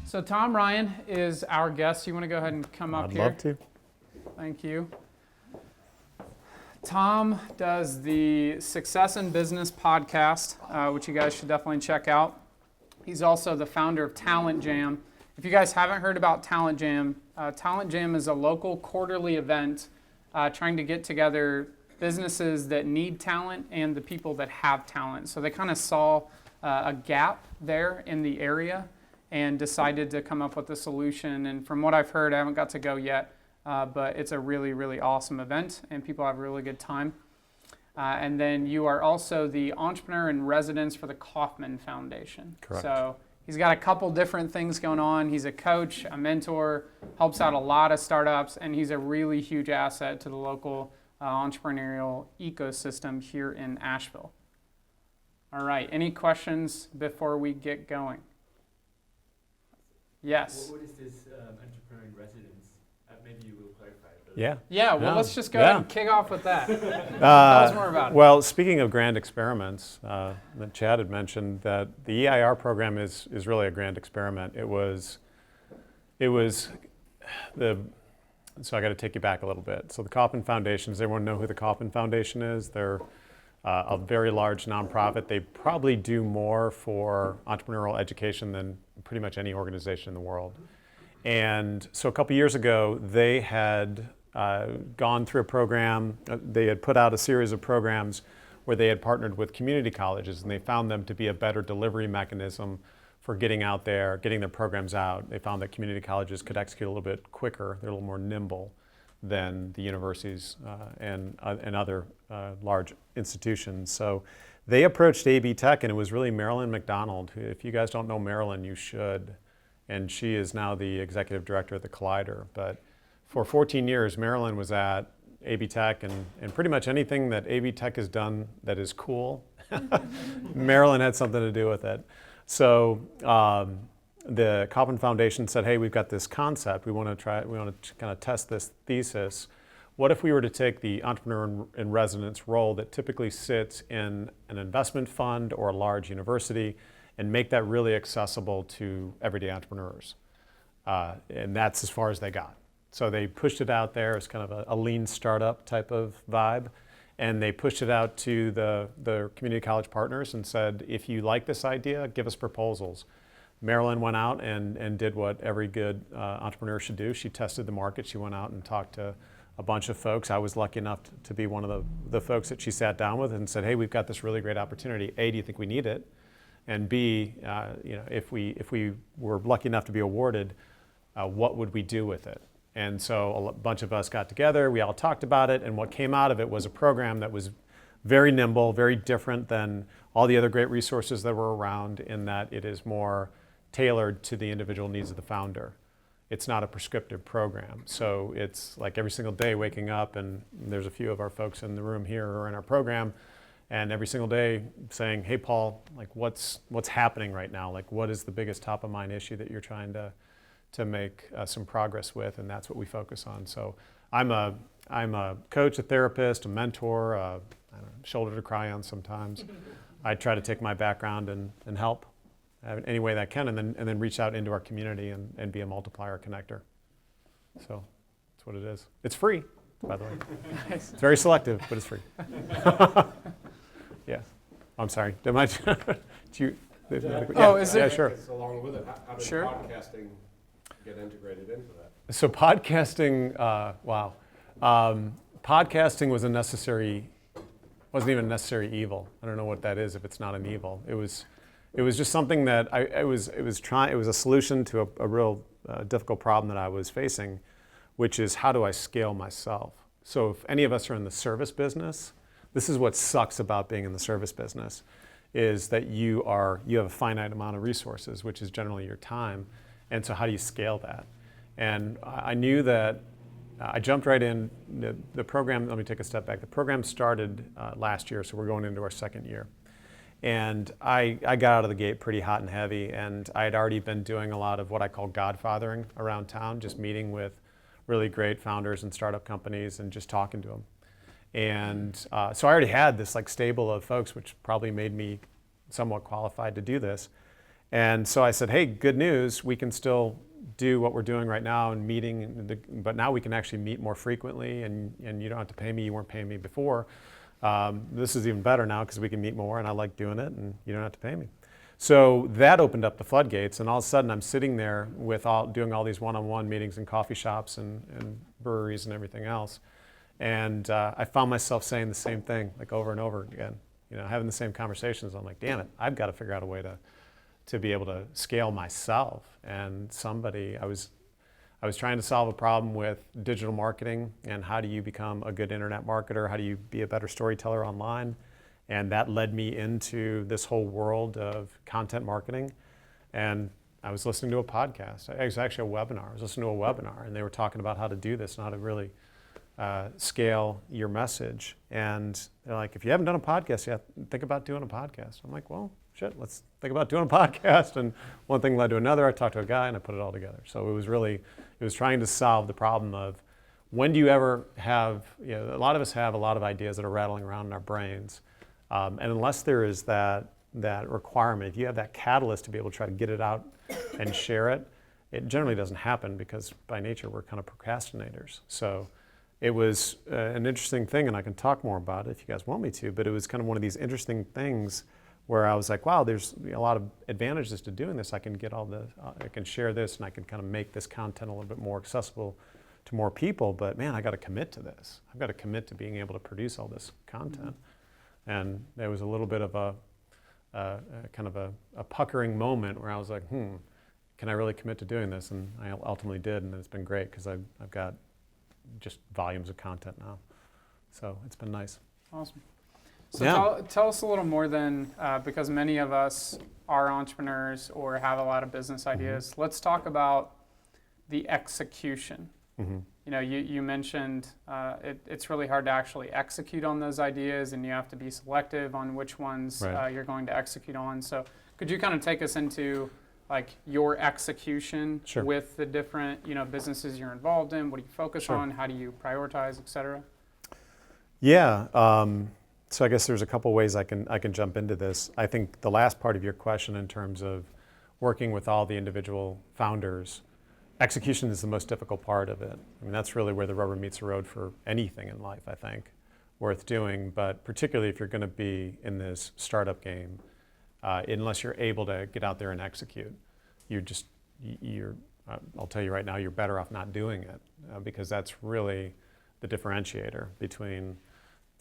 So Tom Ryan is our guest. You want to go ahead and come up here? I'd love to. Thank you. Tom does the Success in Business podcast, which you guys should definitely check out. He's also the founder of Talent Jam. If you guys haven't heard about Talent Jam is a local quarterly event trying to get together businesses that need talent and the people that have talent. So they kind of saw a gap there in the area and decided to come up with a solution. And from what I've heard, I haven't got to go yet, but it's a really, really awesome event, and people have a really good time. And then you are also the entrepreneur in residence for the Kauffman Foundation. Correct. So he's got a couple different things going on. He's a coach, a mentor, helps out a lot of startups, and he's a really huge asset to the local entrepreneurial ecosystem here in Asheville. All right, any questions before we get going? Yes. What is this entrepreneur in residence? Maybe you will clarify it. Yeah. Yeah, well, let's just go ahead and kick off with that. Tell us more about it. Well, speaking of grand experiments, that Chad had mentioned that the EIR program is really a grand experiment. So I got to take you back a little bit. So the Kauffman Foundation, does everyone know who the Kauffman Foundation is? They're a very large nonprofit. They probably do more for entrepreneurial education than pretty much any organization in the world. And so a couple years ago, they had gone through a program. They had put out a series of programs where they had partnered with community colleges, and they found them to be a better delivery mechanism for getting out there, getting their programs out. They found that community colleges could execute a little bit quicker. They're a little more nimble than the universities and other large institutions. So they approached AB Tech, and it was really Marilyn McDonald, who, if you guys don't know Marilyn, you should. And she is now the executive director at the Collider. But for 14 years, Marilyn was at AB Tech, and pretty much anything that AB Tech has done that is cool, Marilyn had something to do with it. So the Kauffman Foundation said, hey, we've got this concept. We want to kind of test this thesis. What if we were to take the entrepreneur in residence role that typically sits in an investment fund or a large university and make that really accessible to everyday entrepreneurs? And that's as far as they got. So they pushed it out there as kind of a lean startup type of vibe. And they pushed it out to the community college partners and said, if you like this idea, give us proposals. Marilyn went out and did what every good entrepreneur should do. She tested the market. She went out and talked to a bunch of folks. I was lucky enough to be one of the folks that she sat down with and said, hey, we've got this really great opportunity. A, do you think we need it? And B, if we were lucky enough to be awarded, what would we do with it? And so a bunch of us got together, we all talked about it, and what came out of it was a program that was very nimble, very different than all the other great resources that were around, in that it is more tailored to the individual needs of the founder. It's not a prescriptive program. So it's like every single day waking up, and there's a few of our folks in the room here who are in our program, and every single day saying, hey, Paul, like what's happening right now? Like, what is the biggest top of mind issue that you're trying to make some progress with? And that's what we focus on. So I'm a coach, a therapist, a mentor, I don't know, shoulder to cry on sometimes. I try to take my background and help any way that I can, and then reach out into our community and be a multiplier connector. So that's what it is. It's free, by the way. Nice. It's very selective, but it's free. Yeah. I'm sorry. Do you? Oh, is it? Yeah, sure. Along with it, how does Sure. podcasting get integrated into that? So podcasting, podcasting wasn't even a necessary evil. I don't know what that is if it's not an evil. It was just something that it was a solution to a real difficult problem that I was facing, which is, how do I scale myself? So if any of us are in the service business, this is what sucks about being in the service business, is that you have a finite amount of resources, which is generally your time. And so how do you scale that? And I knew that I jumped right in. The program, let me take a step back. The program started last year, so we're going into our second year. And I got out of the gate pretty hot and heavy, and I had already been doing a lot of what I call godfathering around town, just meeting with really great founders and startup companies and just talking to them. And so I already had this like stable of folks, which probably made me somewhat qualified to do this. And so I said, hey, good news, we can still do what we're doing right now and meeting, but now we can actually meet more frequently, and you don't have to pay me. You weren't paying me before. This is even better now because we can meet more, and I like doing it, and you don't have to pay me. So that opened up the floodgates, and all of a sudden I'm sitting there doing all these one-on-one meetings in coffee shops and breweries and everything else. And I found myself saying the same thing like over and over again, having the same conversations. I'm like, damn it, I've got to figure out a way to be able to scale myself. And I was trying to solve a problem with digital marketing and how do you become a good internet marketer? How do you be a better storyteller online? And that led me into this whole world of content marketing. And I was listening to a podcast. It was actually a webinar. I was listening to a webinar, and they were talking about how to do this and how to really scale your message. And they're like, if you haven't done a podcast yet, think about doing a podcast. I'm like, well, shit, let's think about doing a podcast. And one thing led to another. I talked to a guy and I put it all together. So it was trying to solve the problem of when do you ever have, a lot of us have a lot of ideas that are rattling around in our brains. And unless there is that requirement, if you have that catalyst to be able to try to get it out and share it, it generally doesn't happen because by nature we're kind of procrastinators. So it was an interesting thing, and I can talk more about it if you guys want me to, but it was kind of one of these interesting things where I was like, wow, there's a lot of advantages to doing this. I can get all this, I can share this, and I can kind of make this content a little bit more accessible to more people, but man, I got to commit to this. I've got to commit to being able to produce all this content. And there was a little bit of a kind of a puckering moment where I was like, can I really commit to doing this? And I ultimately did, and it's been great because I've got just volumes of content now. So it's been nice. Awesome. So Yeah. tell us a little more then, because many of us are entrepreneurs or have a lot of business ideas. Let's talk about the execution. You mentioned it's really hard to actually execute on those ideas, and you have to be selective on which ones you're going to execute on. So could you kind of take us into like your execution with the different businesses you're involved in? What do you focus on? How do you prioritize, et cetera? Yeah. So I guess there's a couple ways I can jump into this. I think the last part of your question in terms of working with all the individual founders, execution is the most difficult part of it. I mean, that's really where the rubber meets the road for anything in life, I think, worth doing. But particularly if you're going to be in this startup game, unless you're able to get out there and execute, I'll tell you right now, you're better off not doing it because that's really the differentiator between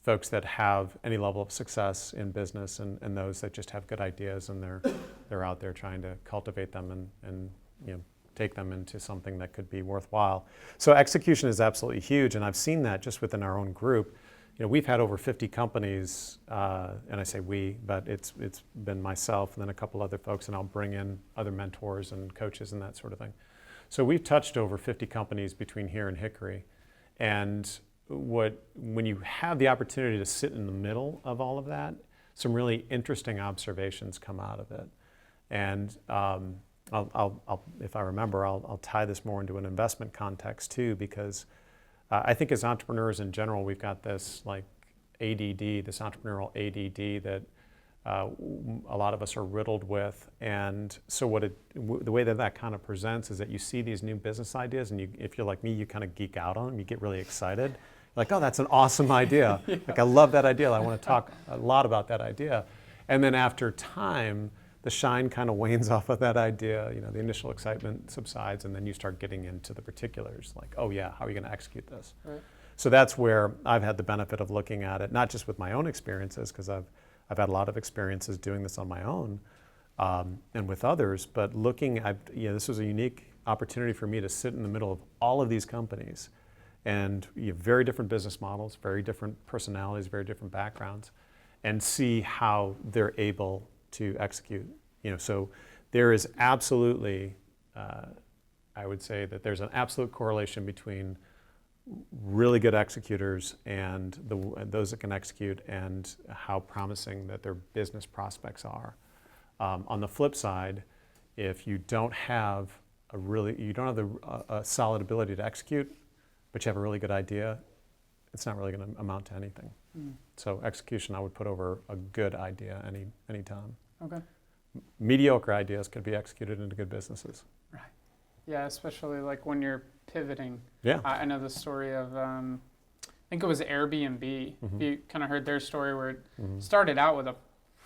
folks that have any level of success in business and those that just have good ideas and they're out there trying to cultivate them and take them into something that could be worthwhile. So execution is absolutely huge, and I've seen that just within our own group. We've had over 50 companies, and I say we, but it's been myself and then a couple other folks, and I'll bring in other mentors and coaches and that sort of thing. So we've touched over 50 companies between here and Hickory, and when you have the opportunity to sit in the middle of all of that, some really interesting observations come out of it. And I'll if I remember, I'll tie this more into an investment context too, because I think as entrepreneurs in general, we've got this like ADD, this entrepreneurial ADD that a lot of us are riddled with. And so the way that kind of presents is that you see these new business ideas, and if you're like me, you kind of geek out on them. You get really excited. Like, oh, that's an awesome idea. Like, I love that idea. I want to talk a lot about that idea. And then after time, the shine kind of wanes off of that idea. The initial excitement subsides, and then you start getting into the particulars. Like, oh yeah, how are you going to execute this? Right. So that's where I've had the benefit of looking at it, not just with my own experiences, because I've had a lot of experiences doing this on my own and with others, but looking at, this was a unique opportunity for me to sit in the middle of all of these companies, and you have very different business models, very different personalities, very different backgrounds, and see how they're able to execute. So there is absolutely, I would say that there's an absolute correlation between really good executors and those that can execute and how promising that their business prospects are. On the flip side, if you don't have a solid ability to execute, but you have a really good idea, it's not really going to amount to anything. So execution, I would put over a good idea any time. Okay. mediocre ideas could be executed into good businesses. Yeah, especially like when you're pivoting. Yeah. I know the story of, I think it was Airbnb. Mm-hmm. You kind of heard their story where it Mm-hmm. started out with a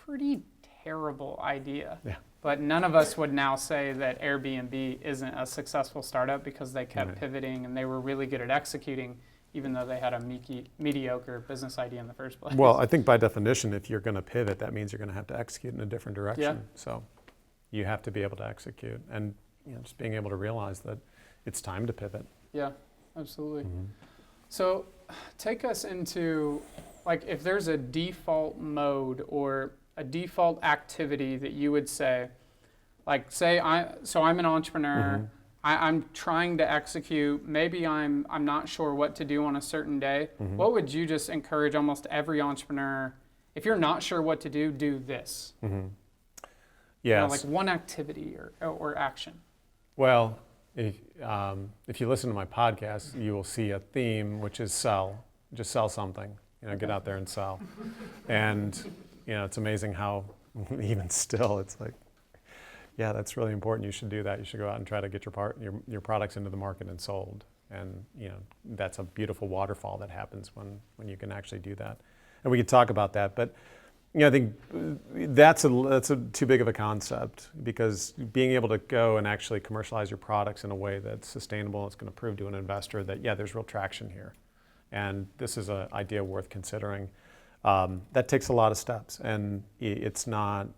pretty terrible idea. Yeah. But none of us would now say that Airbnb isn't a successful startup because they kept Right. pivoting and they were really good at executing, even though they had a mediocre business idea in the first place. Well, I think by definition, if you're going to pivot, that means you're going to have to execute in a different direction. Yeah. So you have to be able to execute, and just being able to realize that it's time to pivot. Yeah, absolutely. Mm-hmm. So take us into, like, if there's a default mode or a default activity that you would say, like, I'm an entrepreneur, Mm-hmm. I'm trying to execute, maybe I'm not sure what to do on a certain day. Mm-hmm. What would you just encourage almost every entrepreneur, if you're not sure what to do this? Mm-hmm. You know, Yes. like one activity or action. Well, if you listen to my podcast, you will see a theme, which is sell. Just sell something. Get out there and sell. And it's amazing how even still it's like, yeah, that's really important. You should do that. You should go out and try to get your products into the market and sold. And that's a beautiful waterfall that happens when you can actually do that. And we could talk about that, but I think that's a too big of a concept, because being able to go and actually commercialize your products in a way that's sustainable, it's going to prove to an investor that, yeah, there's real traction here. And this is an idea worth considering. That takes a lot of steps. And it's not,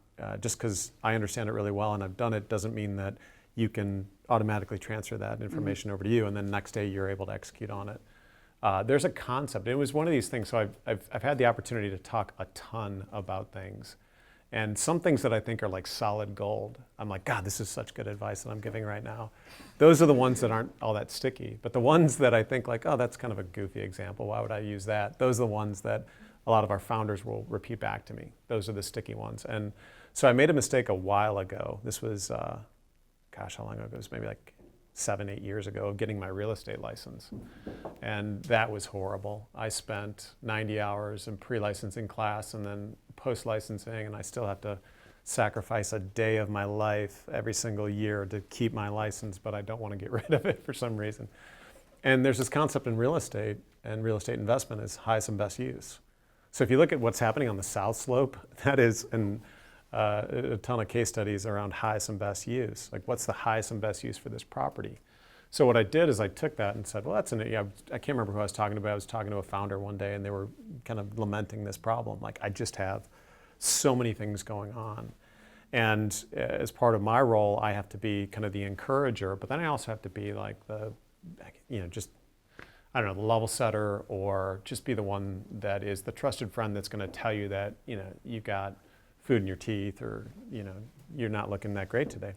just because I understand it really well and I've done it, doesn't mean that you can automatically transfer that information over to you and then next day you're able to execute on it. There's a concept. It was one of these things. So I've had the opportunity to talk a ton about things, and some things that I think are like solid gold. I'm like, God, this is such good advice that I'm giving right now. Those are the ones that aren't all that sticky. But the ones that I think like, oh, that's kind of a goofy example. Why would I use that? Those are the ones that a lot of our founders will repeat back to me. Those are the sticky ones. And so I made a mistake a while ago. This was, how long ago? It was maybe like 7-8 years ago, of getting my real estate license. And that was horrible. I spent 90 hours in pre-licensing class and then post-licensing, and I still have to sacrifice a day of my life every single year to keep my license, but I don't want to get rid of it for some reason. And there's this concept in real estate, and real estate investment is highest and best use. So if you look at what's happening on the South Slope, that is a ton of case studies around highest and best use. Like, what's the highest and best use for this property? So what I did is I took that and said, well, I can't remember who I was talking to, but I was talking to a founder one day and they were kind of lamenting this problem. Like, I just have so many things going on. And as part of my role, I have to be kind of the encourager, but then I also have to be like the level setter, or just be the one that is the trusted friend that's going to tell you that, you've got food in your teeth, or, you're not looking that great today.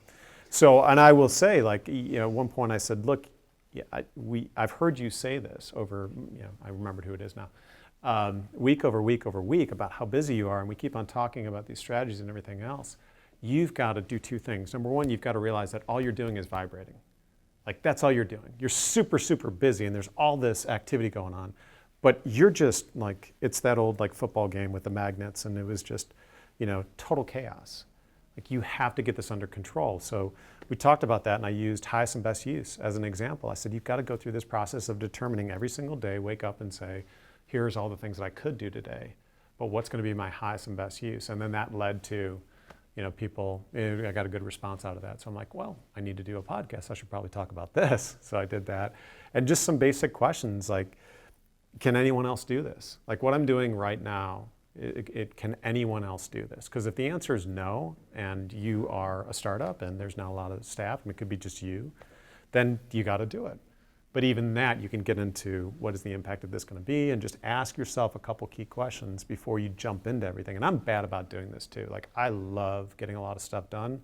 So, and I will say, like, at one point I said, look, I've heard you say this over, I remembered who it is now, week over week over week about how busy you are, and we keep on talking about these strategies and everything else. You've got to do two things. Number one, you've got to realize that all you're doing is vibrating. Like, that's all you're doing. You're super, super busy, and there's all this activity going on, but you're just like, it's that old like football game with the magnets, and it was just, total chaos. Like, you have to get this under control. So we talked about that, and I used highest and best use as an example. I said, you've got to go through this process of determining every single day, wake up and say, here's all the things that I could do today, but what's going to be my highest and best use? And then that led to, people, I got a good response out of that. So I'm like, well, I need to do a podcast. I should probably talk about this. So I did that. And just some basic questions like, can anyone else do this? Like, what I'm doing right now, can anyone else do this? Because if the answer is no, and you are a startup and there's not a lot of staff, and it could be just you, then you got to do it. But even that, you can get into what is the impact of this going to be, and just ask yourself a couple key questions before you jump into everything. And I'm bad about doing this too. Like, I love getting a lot of stuff done,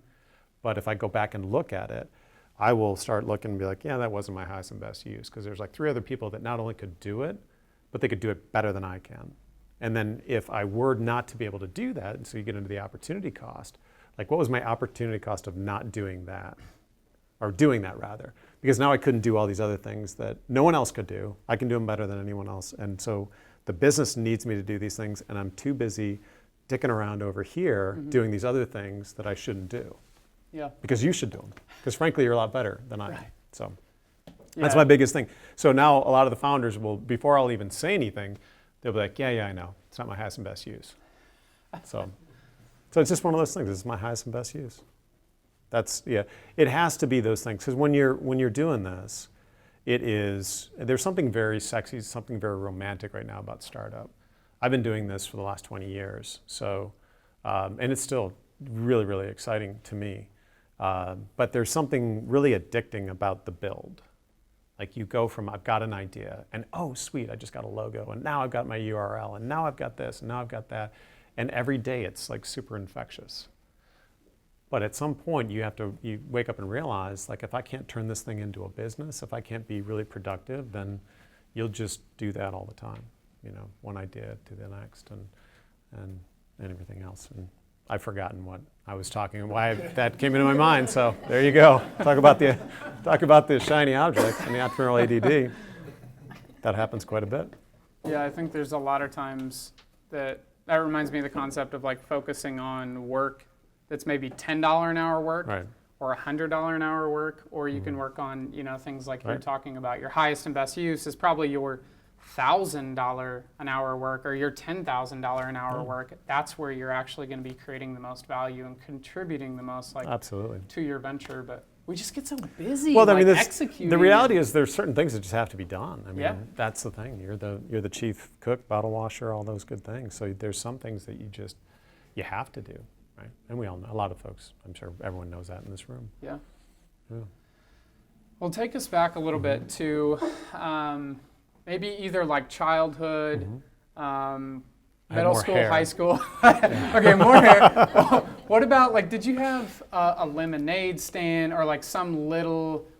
but if I go back and look at it, I will start looking and be like, yeah, that wasn't my highest and best use, because there's like 3 other people that not only could do it, but they could do it better than I can. And then if I were not to be able to do that, and so you get into the opportunity cost, like, what was my opportunity cost of not doing that? Or doing that, rather. Because now I couldn't do all these other things that no one else could do. I can do them better than anyone else. And so the business needs me to do these things, and I'm too busy dicking around over here doing these other things that I shouldn't do. Yeah. Because you should do them. Because frankly, you're a lot better than I am. Right. So Yeah. that's my biggest thing. So now a lot of the founders will, before I'll even say anything, they'll be like, yeah, I know. It's not my highest and best use. So it's just one of those things. It's my highest and best use. That's, yeah. It has to be those things. Because when you're doing this, there's something very sexy, something very romantic right now about startup. I've been doing this for the last 20 years. So, and it's still really, really exciting to me. But there's something really addicting about the build. Like you go from, I've got an idea, and oh, sweet, I just got a logo, and now I've got my URL, and now I've got this, and now I've got that. And every day it's like super infectious. But at some point you wake up and realize, like, if I can't turn this thing into a business, if I can't be really productive, then you'll just do that all the time. You know, one idea to the next, and everything else. And I've forgotten what I was talking, why that came into my mind. So there you go. Talk about the shiny object and the entrepreneurial ADD. That happens quite a bit. Yeah, I think there's a lot of times that reminds me of the concept of like focusing on work that's maybe $10 an hour work, Right. or $100 an hour work, or you can work on, things like you're Right. talking about. Your highest and best use is probably your $1,000 an hour work or your $10,000 an hour work. That's where you're actually going to be creating the most value and contributing the most, like, Absolutely. to your venture. But we just get so busy, Well, I mean, executing. the reality is there's certain things that just have to be done. I mean, Yeah. that's the thing. You're the chief cook, bottle washer, all those good things. So there's some things that you have to do, right? And we all know, a lot of folks, I'm sure everyone knows that in this room. Yeah. Yeah. Well, take us back a little bit to maybe either like childhood, middle more school, hair. high school. Okay, more hair. What about, like, did you have a lemonade stand or like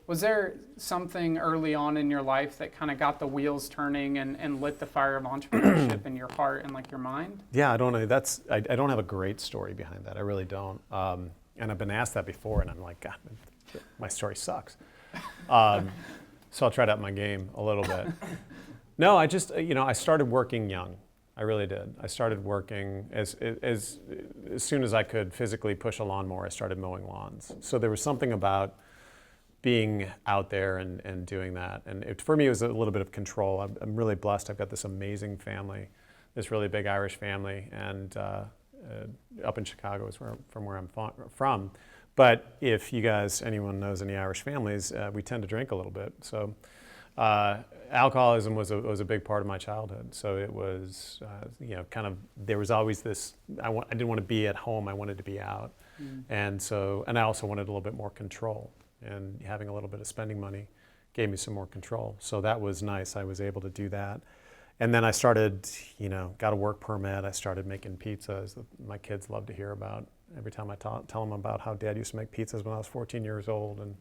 was there something early on in your life that kind of got the wheels turning and lit the fire of entrepreneurship in your heart and like your mind? Yeah, I don't know. I don't have a great story behind that. I really don't. And I've been asked that before, and I'm like, God, my story sucks. So I'll try to up my game a little bit. No, I just, I started working young. I really did. I started working as soon as I could physically push a lawnmower. I started mowing lawns. So there was something about being out there and doing that. And for me, it was a little bit of control. I'm really blessed. I've got this amazing family, this really big Irish family, and up in Chicago is from where I'm from. But if anyone knows any Irish families, we tend to drink a little bit. So alcoholism was a big part of my childhood. So it was, kind of, there was always this, I didn't want to be at home, I wanted to be out. And I also wanted a little bit more control. And having a little bit of spending money gave me some more control. So that was nice. I was able to do that. And then I started, got a work permit. I started making pizzas that my kids love to hear about. Every time I tell them about how Dad used to make pizzas when I was 14 years old and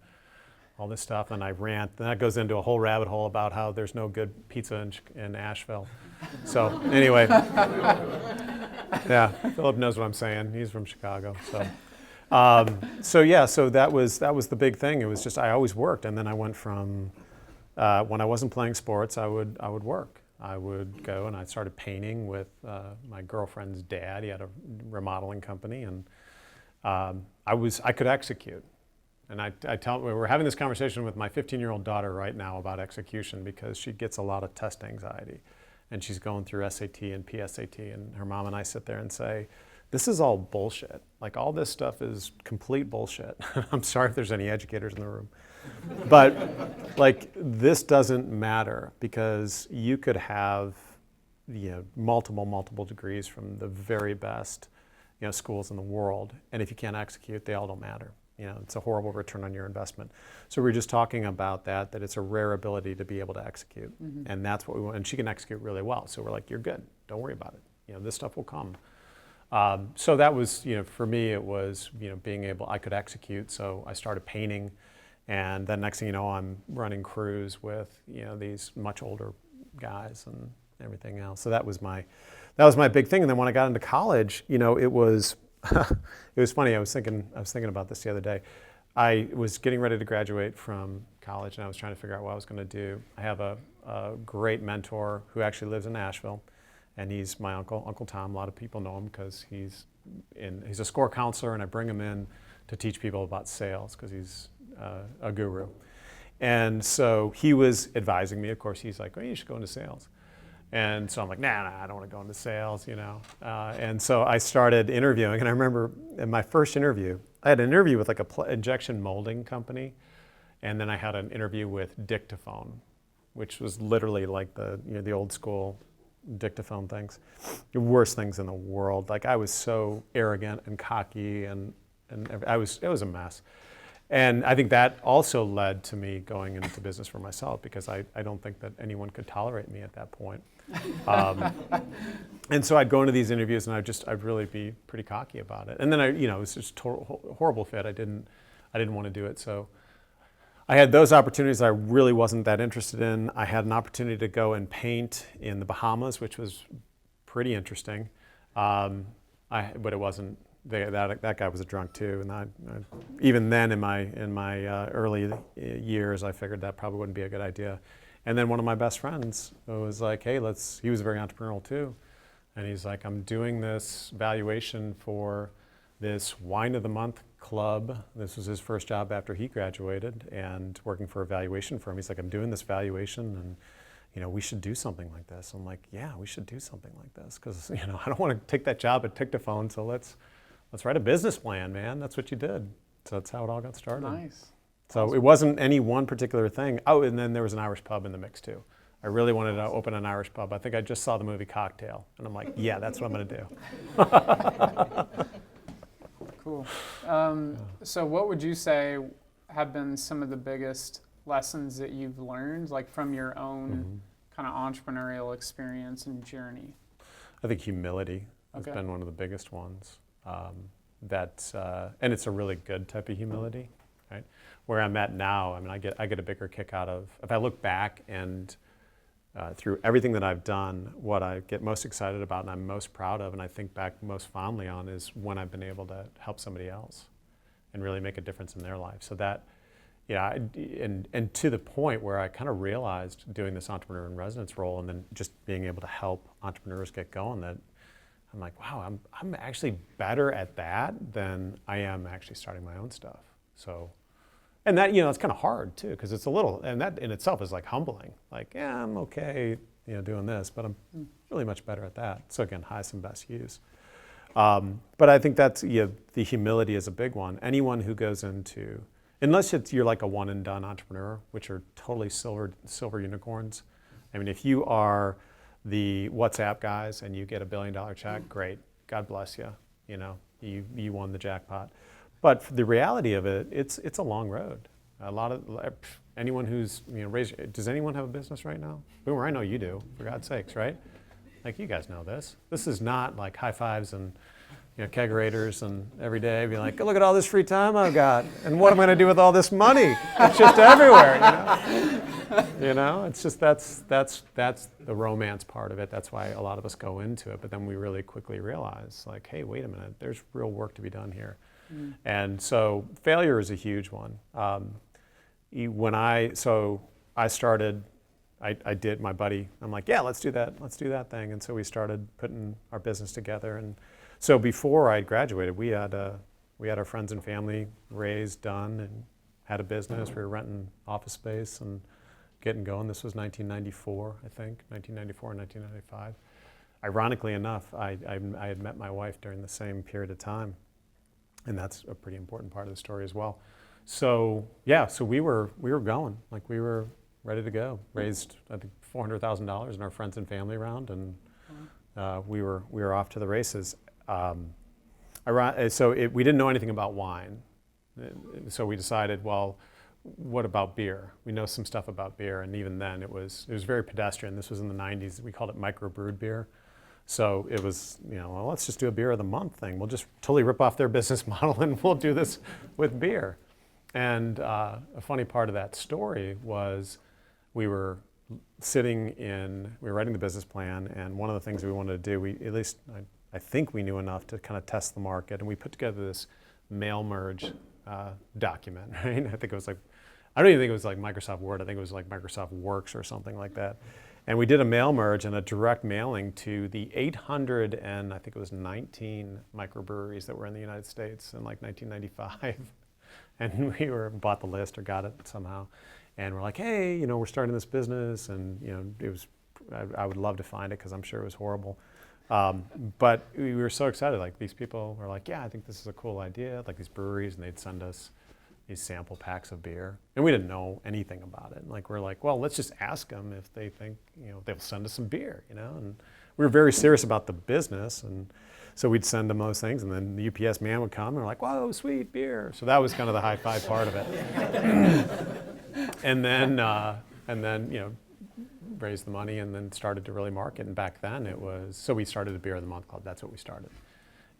all this stuff, and I rant. And that goes into a whole rabbit hole about how there's no good pizza in Asheville. So anyway, yeah, Philip knows what I'm saying. He's from Chicago. So that was the big thing. It was just, I always worked. And then I went from, when I wasn't playing sports, I would work. I would go and I started painting with my girlfriend's dad. He had a remodeling company, and I could execute. And we're having this conversation with my 15-year-old daughter right now about execution because she gets a lot of test anxiety, and she's going through SAT and PSAT, and her mom and I sit there and say, this is all bullshit. Like, all this stuff is complete bullshit. I'm sorry if there's any educators in the room. But like, this doesn't matter because you could have multiple degrees from the very best schools in the world, and if you can't execute, they all don't matter. It's a horrible return on your investment. So we're just talking about that it's a rare ability to be able to execute. And that's what we want. And she can execute really well. So we're like, you're good. Don't worry about it. This stuff will come. So that was, for me, it was, being able, I could execute. So I started painting. And then next thing you know, I'm running crews with, these much older guys and everything else. So that was my big thing. And then when I got into college, it was, it was funny. I was thinking about this the other day. I was getting ready to graduate from college, and I was trying to figure out what I was going to do. I have a great mentor who actually lives in Asheville, and he's my uncle, Uncle Tom. A lot of people know him because he's a SCORE counselor, and I bring him in to teach people about sales because he's a guru. And so he was advising me. Of course, he's like, "Oh, you should go into sales." And so I'm like, nah, I don't want to go into sales, you know. And so I started interviewing, and I remember in my first interview, I had an interview with like a injection molding company, and then I had an interview with Dictaphone, which was literally like the old school dictaphone things, the worst things in the world. Like I was so arrogant and cocky, and it was a mess. And I think that also led to me going into business for myself, because I don't think that anyone could tolerate me at that point. And so I'd go into these interviews and I'd really be pretty cocky about it. And then it was just a horrible fit. I didn't want to do it. So I had those opportunities I really wasn't that interested in. I had an opportunity to go and paint in the Bahamas, which was pretty interesting. But it wasn't. That guy was a drunk too, and even then in my early years, I figured that probably wouldn't be a good idea. And then one of my best friends was like, "Hey, he was very entrepreneurial too, and he's like, I'm doing this valuation for this Wine of the Month club. This was his first job after he graduated and working for a valuation firm. He's like, I'm doing this valuation, and we should do something like this. I'm like, yeah, we should do something like this, because I don't want to take that job at Dictaphone, so let's write a business plan, man. That's what you did. So that's how it all got started. Nice. So it wasn't any one particular thing. Oh, and then there was an Irish pub in the mix too. I really wanted to open an Irish pub. I think I just saw the movie Cocktail, and I'm like, yeah, that's what I'm going to do. Cool. So what would you say have been some of the biggest lessons that you've learned, like from your own kind of entrepreneurial experience and journey? I think humility has been one of the biggest ones. And it's a really good type of humility, right? Where I'm at now, I mean, I get a bigger kick out of, if I look back and through everything that I've done, what I get most excited about and I'm most proud of and I think back most fondly on is when I've been able to help somebody else and really make a difference in their life. So that, and to the point where I kind of realized doing this entrepreneur in residence role and then just being able to help entrepreneurs get going, that I'm like, wow, I'm actually better at that than I am actually starting my own stuff. So, and that, it's kind of hard too, because it's a little, and that in itself is like humbling. Like, yeah, I'm okay, doing this, but I'm really much better at that. So again, highest and best use. But I think that's, the humility is a big one. Anyone who goes into, unless you're like a one and done entrepreneur, which are totally silver unicorns. I mean, if you are the WhatsApp guys and you get $1 billion check, great, God bless you, you won the jackpot. But for the reality of it, it's a long road. A lot of anyone who's does anyone have a business right now? Boomer, I know you do. For God's sakes, right? Like you guys know this. This is not like high fives and kegerators and every day be like, look at all this free time I've got, and what am I going to do with all this money? It's just everywhere. It's just that's the romance part of it. That's why a lot of us go into it. But then we really quickly realize, like, hey, wait a minute, there's real work to be done here. And so failure is a huge one. When I started, I did, my buddy, I'm like, yeah, let's do that thing. And so we started putting our business together. And so before I graduated, we had our friends and family raised, done, and had a business. We were renting office space and getting going. This was 1994, I think, 1994 and 1995. Ironically enough, I had met my wife during the same period of time. And that's a pretty important part of the story as well. So yeah, so we were going, like we were ready to go. Raised, I think, $400,000 in our friends and family round, and we were off to the races. We didn't know anything about wine, so we decided, well, what about beer? We know some stuff about beer, and even then it was very pedestrian. This was in the 90s. We called it microbrewed beer. So it was, well, let's just do a beer of the month thing. We'll just totally rip off their business model and we'll do this with beer. And a funny part of that story was we were writing the business plan, and one of the things we wanted to do, I think we knew enough to kind of test the market, and we put together this mail merge document, right? I don't even think it was like Microsoft Word. I think it was like Microsoft Works or something like that. And we did a mail merge and a direct mailing to the 800 and I think it was 19 microbreweries that were in the United States in like 1995. And we bought the list or got it somehow. And we're like, hey, you know, we're starting this business, and you know, it was, I would love to find it because I'm sure it was horrible. But we were so excited. Like these people were like, yeah, I think this is a cool idea. Like these breweries, and they'd send us these sample packs of beer, and we didn't know anything about it. Like we're like, well, let's just ask them if they think, you know, they'll send us some beer, you know. And we were very serious about the business, and so we'd send them those things, and then the UPS man would come, and we're like, whoa, sweet beer. So that was kind of the high five part of it. and then you know, raised the money, and then started to really market. And back then it was, so we started a Beer of the Month Club. That's what we started.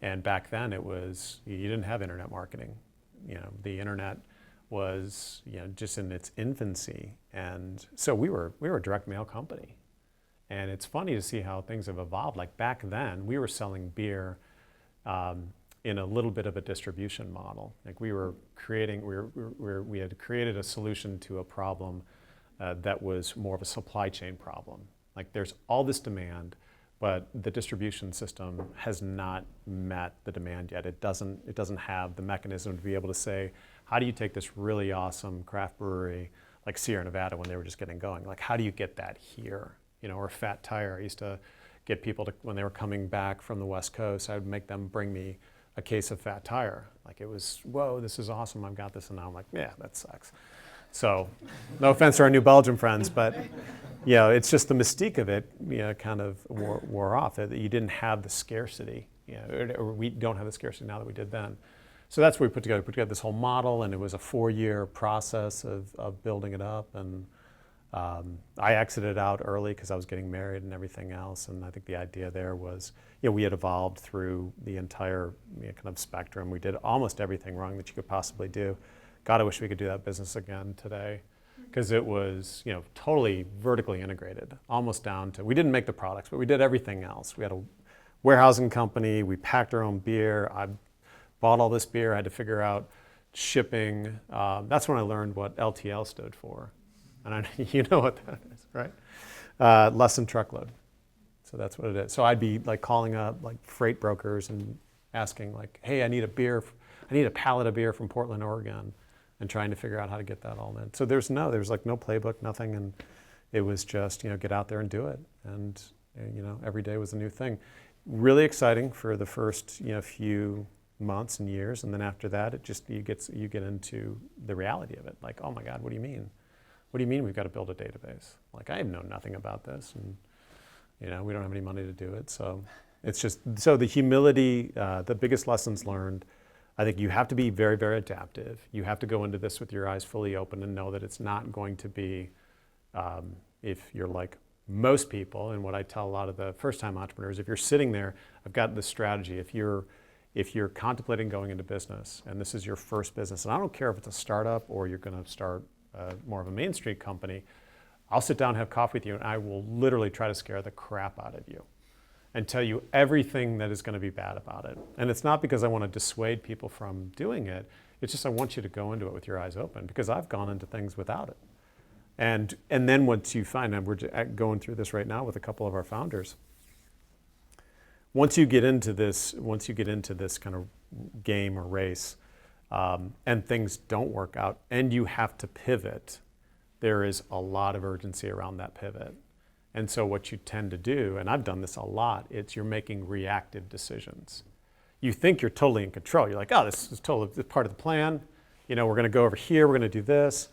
And back then it was, you didn't have internet marketing. You know, the internet was, you know, just in its infancy. And so we were a direct mail company. And it's funny to see how things have evolved. Like back then, we were selling beer in a little bit of a distribution model. Like we were creating, we had created a solution to a problem that was more of a supply chain problem. Like there's all this demand, but the distribution system has not met the demand yet. It doesn't have the mechanism to be able to say, how do you take this really awesome craft brewery like Sierra Nevada when they were just getting going? Like how do you get that here? You know, or Fat Tire. I used to get people to, when they were coming back from the West Coast, I would make them bring me a case of Fat Tire. Like it was, whoa, this is awesome, I've got this. And now I'm like, yeah, that sucks. So no offense to our New Belgium friends, but you know, it's just the mystique of it, you know, kind of wore off. That you didn't have the scarcity, you know, or we don't have the scarcity now that we did then. So that's what we put together. We put together this whole model, and it was a 4-year process of building it up. And I exited out early because I was getting married and everything else. And I think the idea there was, you know, we had evolved through the entire, you know, kind of spectrum. We did almost everything wrong that you could possibly do. God, I wish we could do that business again today, because it was, you know, totally vertically integrated, almost down to, we didn't make the products, but we did everything else. We had a warehousing company, we packed our own beer, I bought all this beer, I had to figure out shipping. That's when I learned what LTL stood for. And you know what that is, right? Less than truckload. So that's what it is. So I'd be like calling up like freight brokers and asking like, hey, I need a pallet of beer from Portland, Oregon, and trying to figure out how to get that all in. So there's like no playbook, nothing, and it was just, you know, get out there and do it. And you know, every day was a new thing. Really exciting for the first, you know, few months and years, and then after that, it just, you get into the reality of it. Like, oh my God, what do you mean? What do you mean we've got to build a database? Like, I know nothing about this, and you know, we don't have any money to do it. So it's just, so the humility, the biggest lessons learned, I think you have to be very, very adaptive. You have to go into this with your eyes fully open and know that it's not going to be, if you're like most people, and what I tell a lot of the first-time entrepreneurs, if you're sitting there, I've got this strategy. If you're contemplating going into business, and this is your first business, and I don't care if it's a startup or you're going to start more of a Main Street company, I'll sit down and have coffee with you, and I will literally try to scare the crap out of you and tell you everything that is going to be bad about it. And it's not because I want to dissuade people from doing it. It's just I want you to go into it with your eyes open, because I've gone into things without it. And then once you find, and we're going through this right now with a couple of our founders, once you get into this kind of game or race, and things don't work out, and you have to pivot, there is a lot of urgency around that pivot. And so what you tend to do, and I've done this a lot, it's you're making reactive decisions. You think you're totally in control. You're like, oh, this is totally part of the plan. You know, we're going to go over here, we're going to do this.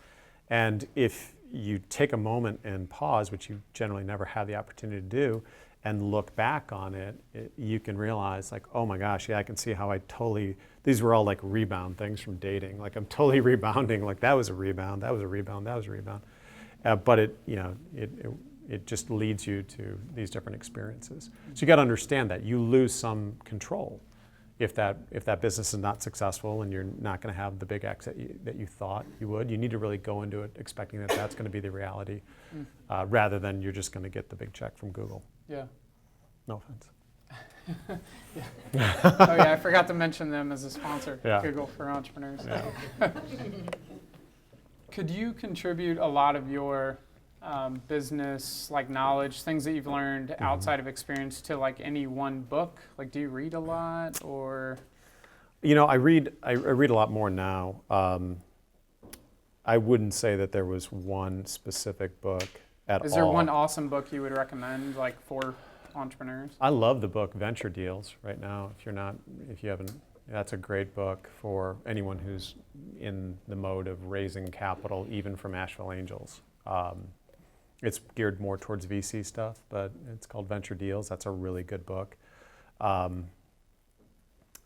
And if you take a moment and pause, which you generally never have the opportunity to do, and look back on it, you can realize like, oh my gosh, yeah, I can see how these were all like rebound things from dating. Like I'm totally rebounding, like that was a rebound, that was a rebound, that was a rebound. But it just leads you to these different experiences. So you got to understand that you lose some control if that business is not successful and you're not going to have the big exit that you thought you would. You need to really go into it expecting that that's going to be the reality, rather than you're just going to get the big check from Google. Yeah. No offense. Yeah. Oh yeah, I forgot to mention them as a sponsor. Yeah. Google for Entrepreneurs. Yeah. Could you contribute a lot of your business like knowledge, things that you've learned outside of experience to like any one book? Like, do you read a lot or? I read a lot more now. I wouldn't say that there was one specific book at all. Is there one awesome book you would recommend, like for entrepreneurs? I love the book Venture Deals right now. If you haven't, that's a great book for anyone who's in the mode of raising capital, even from Asheville Angels. It's geared more towards VC stuff, but it's called Venture Deals. That's a really good book. The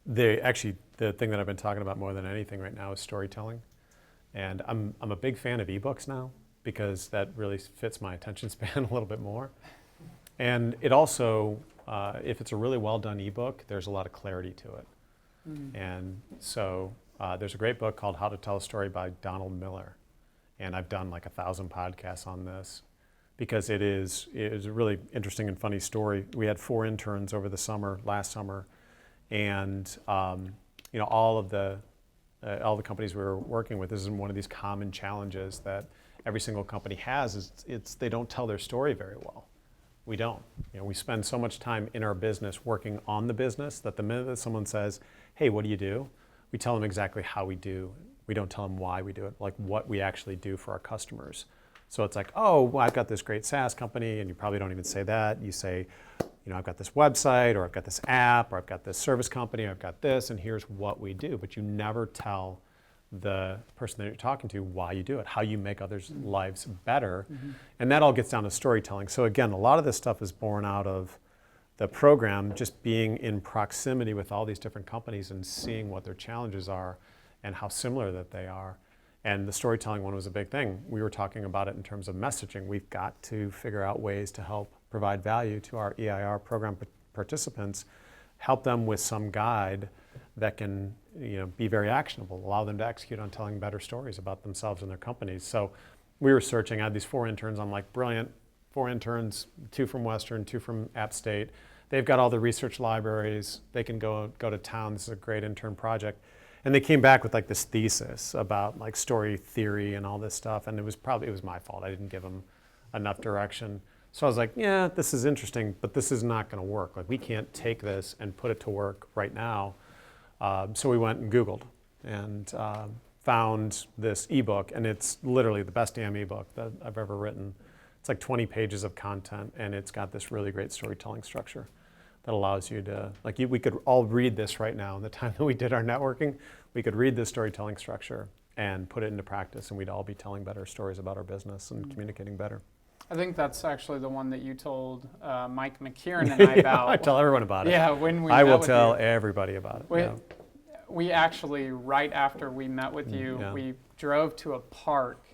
thing that I've been talking about more than anything right now is storytelling. And I'm a big fan of ebooks now because that really fits my attention span a little bit more. And it also, if it's a really well done ebook, there's a lot of clarity to it. And so there's a great book called How to Tell a Story by Donald Miller. And I've done like 1,000 podcasts on this because it is a really interesting and funny story. We had 4 interns over the last summer, and all the companies we were working with, this is one of these common challenges that every single company has, is they don't tell their story very well. We don't. We spend so much time in our business working on the business that the minute that someone says, hey, what do you do? We tell them exactly how we do. We don't tell them why we do it, like what we actually do for our customers. So it's like, oh, well, I've got this great SaaS company, and you probably don't even say that. You say, I've got this website, or I've got this app, or I've got this service company, or I've got this, and here's what we do. But you never tell the person that you're talking to why you do it, how you make others' lives better. And that all gets down to storytelling. So again, a lot of this stuff is born out of the program, just being in proximity with all these different companies and seeing what their challenges are and how similar that they are. And the storytelling one was a big thing. We were talking about it in terms of messaging. We've got to figure out ways to help provide value to our EIR program participants, help them with some guide that can be very actionable, allow them to execute on telling better stories about themselves and their companies. So we were searching. I had these 4 interns. I'm like, brilliant. 4 interns, 2 from Western, 2 from App State. They've got all the research libraries. They can go to town. This is a great intern project. And they came back with like this thesis about like story theory and all this stuff. And it was my fault. I didn't give them enough direction. So I was like, yeah, this is interesting, but this is not going to work. Like, we can't take this and put it to work right now. So we went and Googled and found this ebook, and it's literally the best damn ebook that I've ever written. It's like 20 pages of content, and it's got this really great storytelling structure that allows you to, we could all read this right now. In the time that we did our networking, we could read this storytelling structure and put it into practice, and we'd all be telling better stories about our business and communicating better. I think that's actually the one that you told Mike McKieran and I about. I tell everyone about it. Yeah, when we I met will with tell you. everybody about it. We actually, right after we met with you, we drove to a park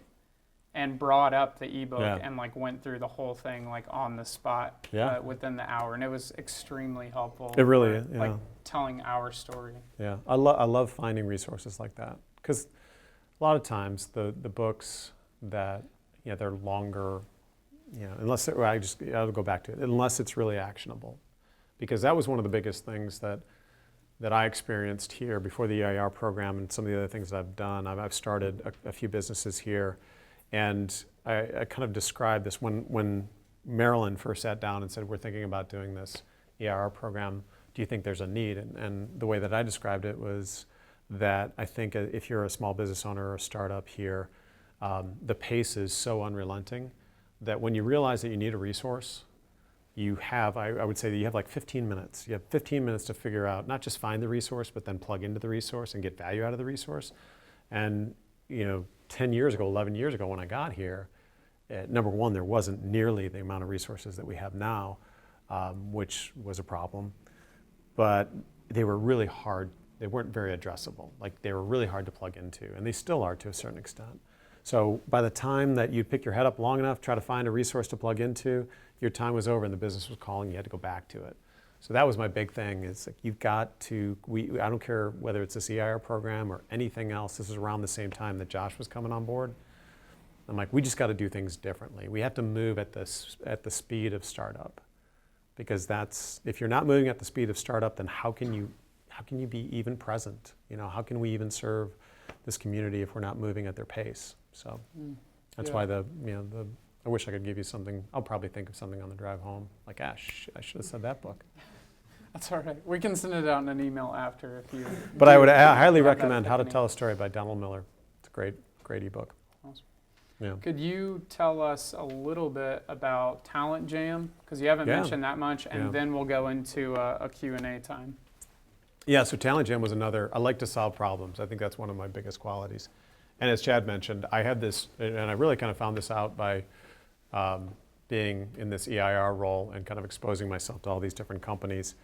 and brought up the ebook and went through the whole thing on the spot within the hour, and it was extremely helpful. It really is. Telling our story. Yeah, I love finding resources like that, because a lot of times the books that they're longer. I'll go back to it, unless it's really actionable. Because that was one of the biggest things that I experienced here before the EIR program, and some of the other things that I've done. I've started a few businesses here, and I kind of described this when Marilyn first sat down and said, we're thinking about doing this EIR program. Do you think there's a need? And the way that I described it was that I think if you're a small business owner or a startup here, the pace is so unrelenting that when you realize that you need a resource, you have, I would say that you have 15 minutes. You have 15 minutes to figure out, not just find the resource, but then plug into the resource and get value out of the resource. And 10 years ago, 11 years ago when I got here, number one, there wasn't nearly the amount of resources that we have now, which was a problem. But they were really hard. They weren't very addressable. They were really hard to plug into, and they still are to a certain extent. So by the time that you pick your head up long enough, try to find a resource to plug into, your time was over and the business was calling, you had to go back to it. So that was my big thing, is you've got to, I don't care whether it's this EIR program or anything else, this is around the same time that Josh was coming on board. I'm like, we just got to do things differently. We have to move at the speed of startup, because if you're not moving at the speed of startup, then how can you be even present? How can we even serve this community if we're not moving at their pace? So that's why the I wish I could give you something. I'll probably think of something on the drive home. Like, Ash, I should have said that book. That's all right. We can send it out in an email after if you. But I would highly have that recommend How to epiphany. Tell a Story by Donald Miller. It's a great ebook. Awesome. Yeah. Could you tell us a little bit about Talent Jam? Because you haven't Yeah. mentioned that much, and Yeah. then we'll go into a Q&A time. Yeah, so Talent Jam was another, I like to solve problems. I think that's one of my biggest qualities. And as Chad mentioned, I had this, and I really kind of found this out by being in this EIR role and kind of exposing myself to all these different companies.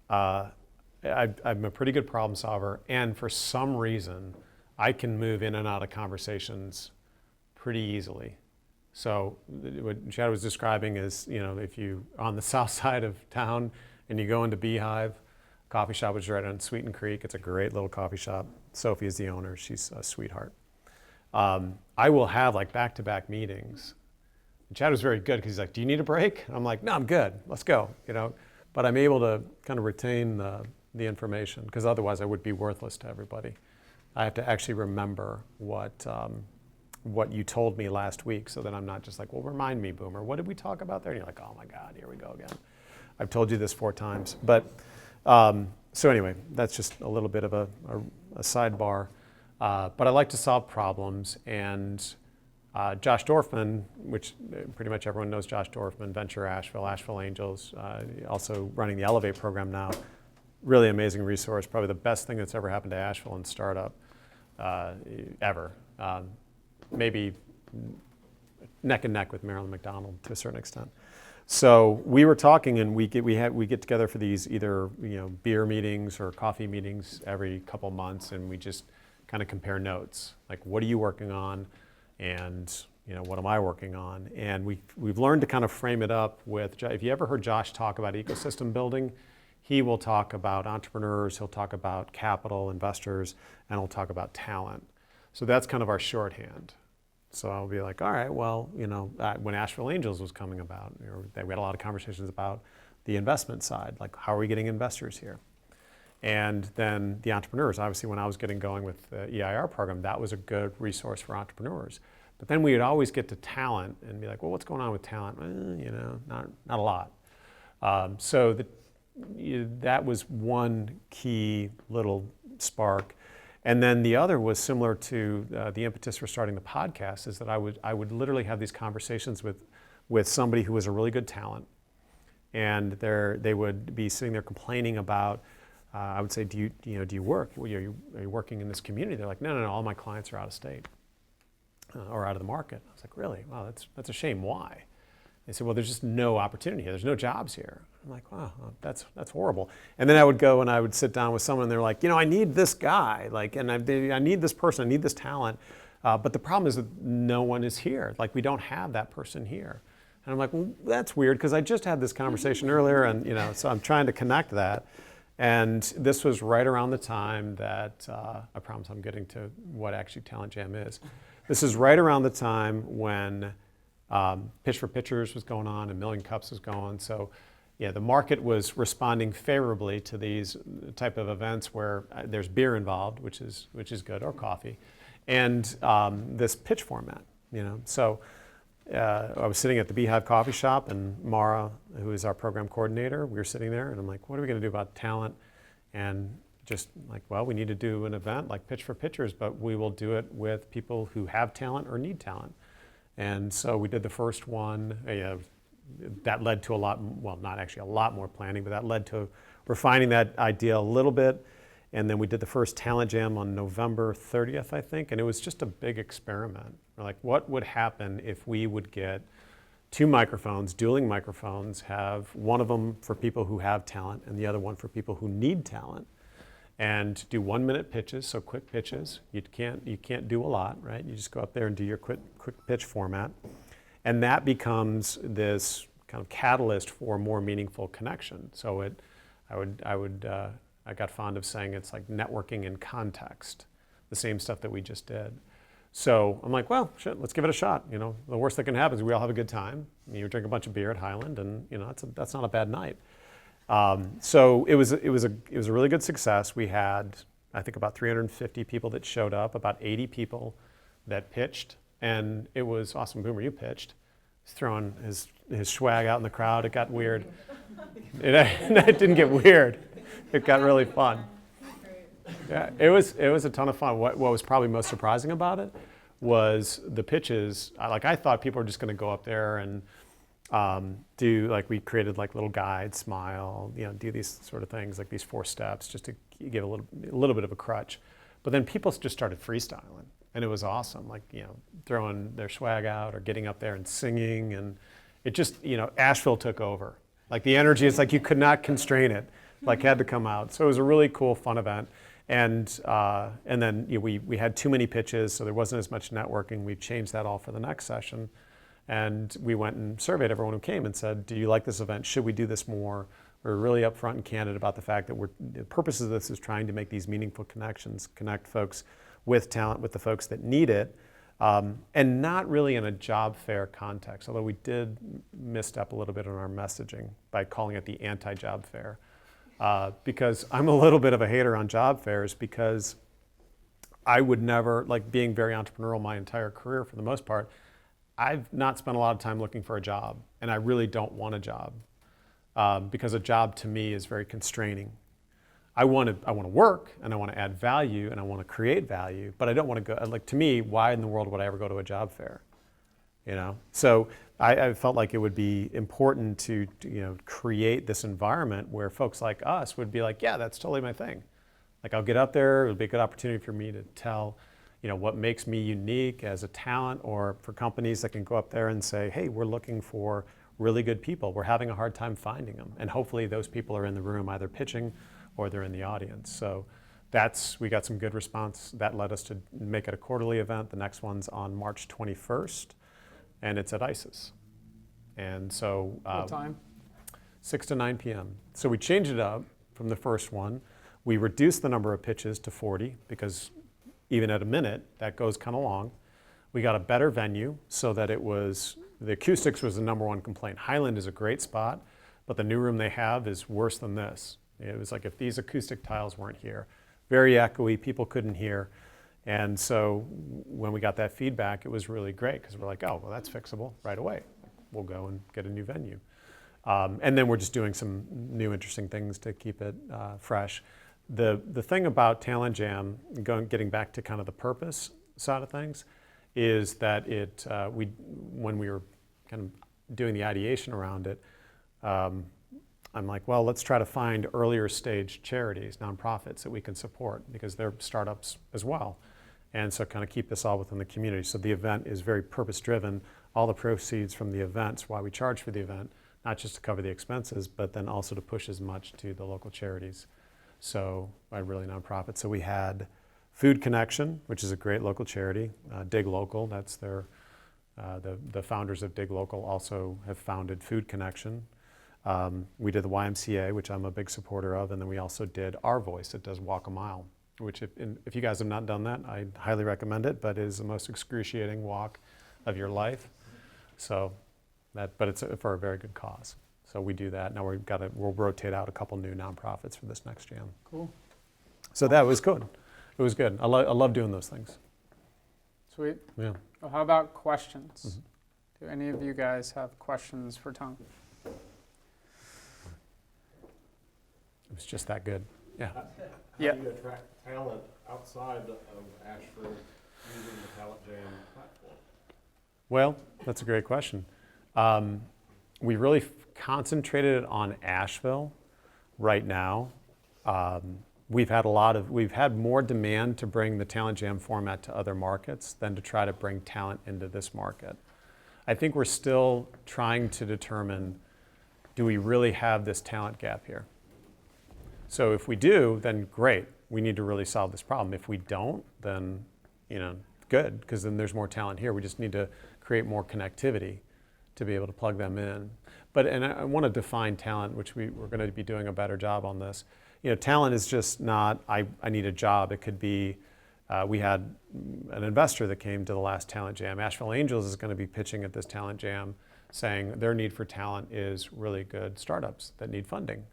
I'm a pretty good problem solver, and for some reason, I can move in and out of conversations pretty easily. So what Chad was describing is, if you on the south side of town and you go into Beehive, coffee shop which is right on Sweeten Creek. It's a great little coffee shop. Sophie is the owner. She's a sweetheart. I will have like back-to-back meetings. And Chad was very good because he's like, "Do you need a break?" And I'm like, "No, I'm good. Let's go." But I'm able to kind of retain the information because otherwise I would be worthless to everybody. I have to actually remember what you told me last week, so that I'm not just like, "Well, remind me, Boomer. What did we talk about there?" And you're like, "Oh my God, here we go again. I've told you this 4 times." But so anyway, that's just a little bit of a sidebar. But I like to solve problems, and Josh Dorfman, which pretty much everyone knows Josh Dorfman, Venture Asheville Angels, also running the Elevate program now. Really amazing resource, probably the best thing that's ever happened to Asheville in startup ever. Maybe neck and neck with Marilyn McDonald to a certain extent. So we were talking, and we get together for these either beer meetings or coffee meetings every couple months, and we just kind of compare notes, like what are you working on, and what am I working on, and we've learned to kind of frame it up with. If you ever heard Josh talk about ecosystem building, he will talk about entrepreneurs, he'll talk about capital investors, and he'll talk about talent. So that's kind of our shorthand. So I'll be like, all right, well, when Asheville Angels was coming about, we had a lot of conversations about the investment side, like how are we getting investors here? And then the entrepreneurs, obviously when I was getting going with the EIR program, that was a good resource for entrepreneurs. But then we would always get to talent and be like, well, what's going on with talent? Not a lot. So that was one key little spark. And then the other was similar to the impetus for starting the podcast, is that I would literally have these conversations with somebody who was a really good talent, and they would be sitting there complaining about. I would say, do you work? Are you working in this community? They're like, no, all my clients are out of state or out of the market. I was like, really? Wow, that's a shame. Why? They said, well, there's just no opportunity here. There's no jobs here. I'm like, wow, that's horrible. And then I would go and I would sit down with someone, and they're like, I need this guy, and I need this person, I need this talent. But the problem is that no one is here. Like, we don't have that person here. And I'm like, well, that's weird, because I just had this conversation earlier, and so I'm trying to connect that. And this was right around the time that, I promise I'm getting to what actually Talent Jam is. This is right around the time when Pitch for Pitchers was going on, and Million Cups was going. So yeah, the market was responding favorably to these type of events where there's beer involved, which is good, or coffee, and this pitch format. So I was sitting at the Beehive Coffee Shop, and Mara, who is our program coordinator, we were sitting there, and I'm like, what are we going to do about talent? And just like, well, we need to do an event like Pitch for Pitchers, but we will do it with people who have talent or need talent. And so we did the first one. That led to not actually a lot more planning, but that led to refining that idea a little bit. And then we did the first Talent Jam on November 30th, I think, and it was just a big experiment. We're like, what would happen if we would get 2 microphones, dueling microphones, have one of them for people who have talent and the other one for people who need talent, and do 1-minute pitches, so quick pitches. You can't do a lot, right? You just go up there and do your quick pitch format. And that becomes this kind of catalyst for more meaningful connection. So I got fond of saying it's like networking in context, the same stuff that we just did. So I'm like, well, shit, let's give it a shot. The worst that can happen is we all have a good time. You drink a bunch of beer at Highland, and that's not a bad night. So it was a really good success. We had, I think, about 350 people that showed up, about 80 people that pitched, and it was awesome. Boomer, you pitched. He's throwing his swag out in the crowd. It got weird. It didn't get weird. It got really fun. Yeah, it was a ton of fun. What was probably most surprising about it was the pitches. I thought people were just going to go up there and do, like, we created like little guides, smile, do these sort of things, like these 4 steps, just to give a little bit of a crutch. But then people just started freestyling, and it was awesome. Like, throwing their swag out or getting up there and singing, and it just, Asheville took over. Like, the energy is like you could not constrain it. Like, had to come out. So it was a really cool, fun event. And then we had too many pitches, so there wasn't as much networking. We changed that all for the next session. And we went and surveyed everyone who came and said, do you like this event? Should we do this more? We're really upfront and candid about the fact that the purpose of this is trying to make these meaningful connections, connect folks with talent, with the folks that need it, and not really in a job fair context, although we did misstep a little bit on our messaging by calling it the anti-job fair. Because I'm a little bit of a hater on job fairs, because I would never, like, being very entrepreneurial my entire career for the most part, I've not spent a lot of time looking for a job, and I really don't want a job, because a job to me is very constraining. I want to work, and I want to add value, and I want to create value, but I don't want to go, like, to me, why in the world would I ever go to a job fair? So I felt like it would be important to create this environment where folks like us would be like, yeah, that's totally my thing. Like, I'll get up there, it'll be a good opportunity for me to tell what makes me unique as a talent, or for companies that can go up there and say, hey, we're looking for really good people. We're having a hard time finding them. And hopefully those people are in the room either pitching or they're in the audience. So we got some good response. That led us to make it a quarterly event. The next one's on March 21st, and it's at ISIS. And so What time? 6 to 9 p.m. So we changed it up from the first one. We reduced the number of pitches to 40, because even at a minute, that goes kind of long. We got a better venue so that the acoustics was the number one complaint. Highland is a great spot, but the new room they have is worse than this. It was like, if these acoustic tiles weren't here, very echoey, people couldn't hear. And so when we got that feedback, it was really great, because we're like, oh, well, that's fixable right away. We'll go and get a new venue. And then we're just doing some new interesting things to keep it fresh. The thing about Talent Jam, getting back to kind of the purpose side of things, is that when we were kind of doing the ideation around it, I'm like, well, let's try to find earlier stage charities, nonprofits that we can support, because they're startups as well. And so kind of keep this all within the community. So the event is very purpose driven. All the proceeds from the events, why we charge for the event, not just to cover the expenses, but then also to push as much to the local charities. So really nonprofit. So we had Food Connection, which is a great local charity. Dig Local, that's the founders of Dig Local also have founded Food Connection. We did the YMCA, which I'm a big supporter of, and then we also did Our Voice that does Walk a Mile, which if you guys have not done that, I highly recommend it, but it is the most excruciating walk of your life. So but it's for a very good cause. So we do that. Now we'll rotate out a couple new nonprofits for this next jam. Cool. So that was good. It was good. I love doing those things. Sweet. Yeah. Well, how about questions? Do any of you guys have questions for Tom? It was just that good. Yeah. How Yeah. do you attract talent outside of Asheville using the Talent Jam platform? Well, that's a great question. We really concentrated on Asheville right now. We've had more demand to bring the Talent Jam format to other markets than to try to bring talent into this market. I think we're still trying to determine, do we really have this talent gap here? So if we do, then great. We need to really solve this problem. If we don't, then good, because then there's more talent here. We just need to create more connectivity to be able to plug them in. And I want to define talent, which we're going to be doing a better job on this. Talent is just not, I need a job. It could be, we had an investor that came to the last Talent Jam. Asheville Angels is going to be pitching at this Talent Jam, saying their need for talent is really good startups that need funding.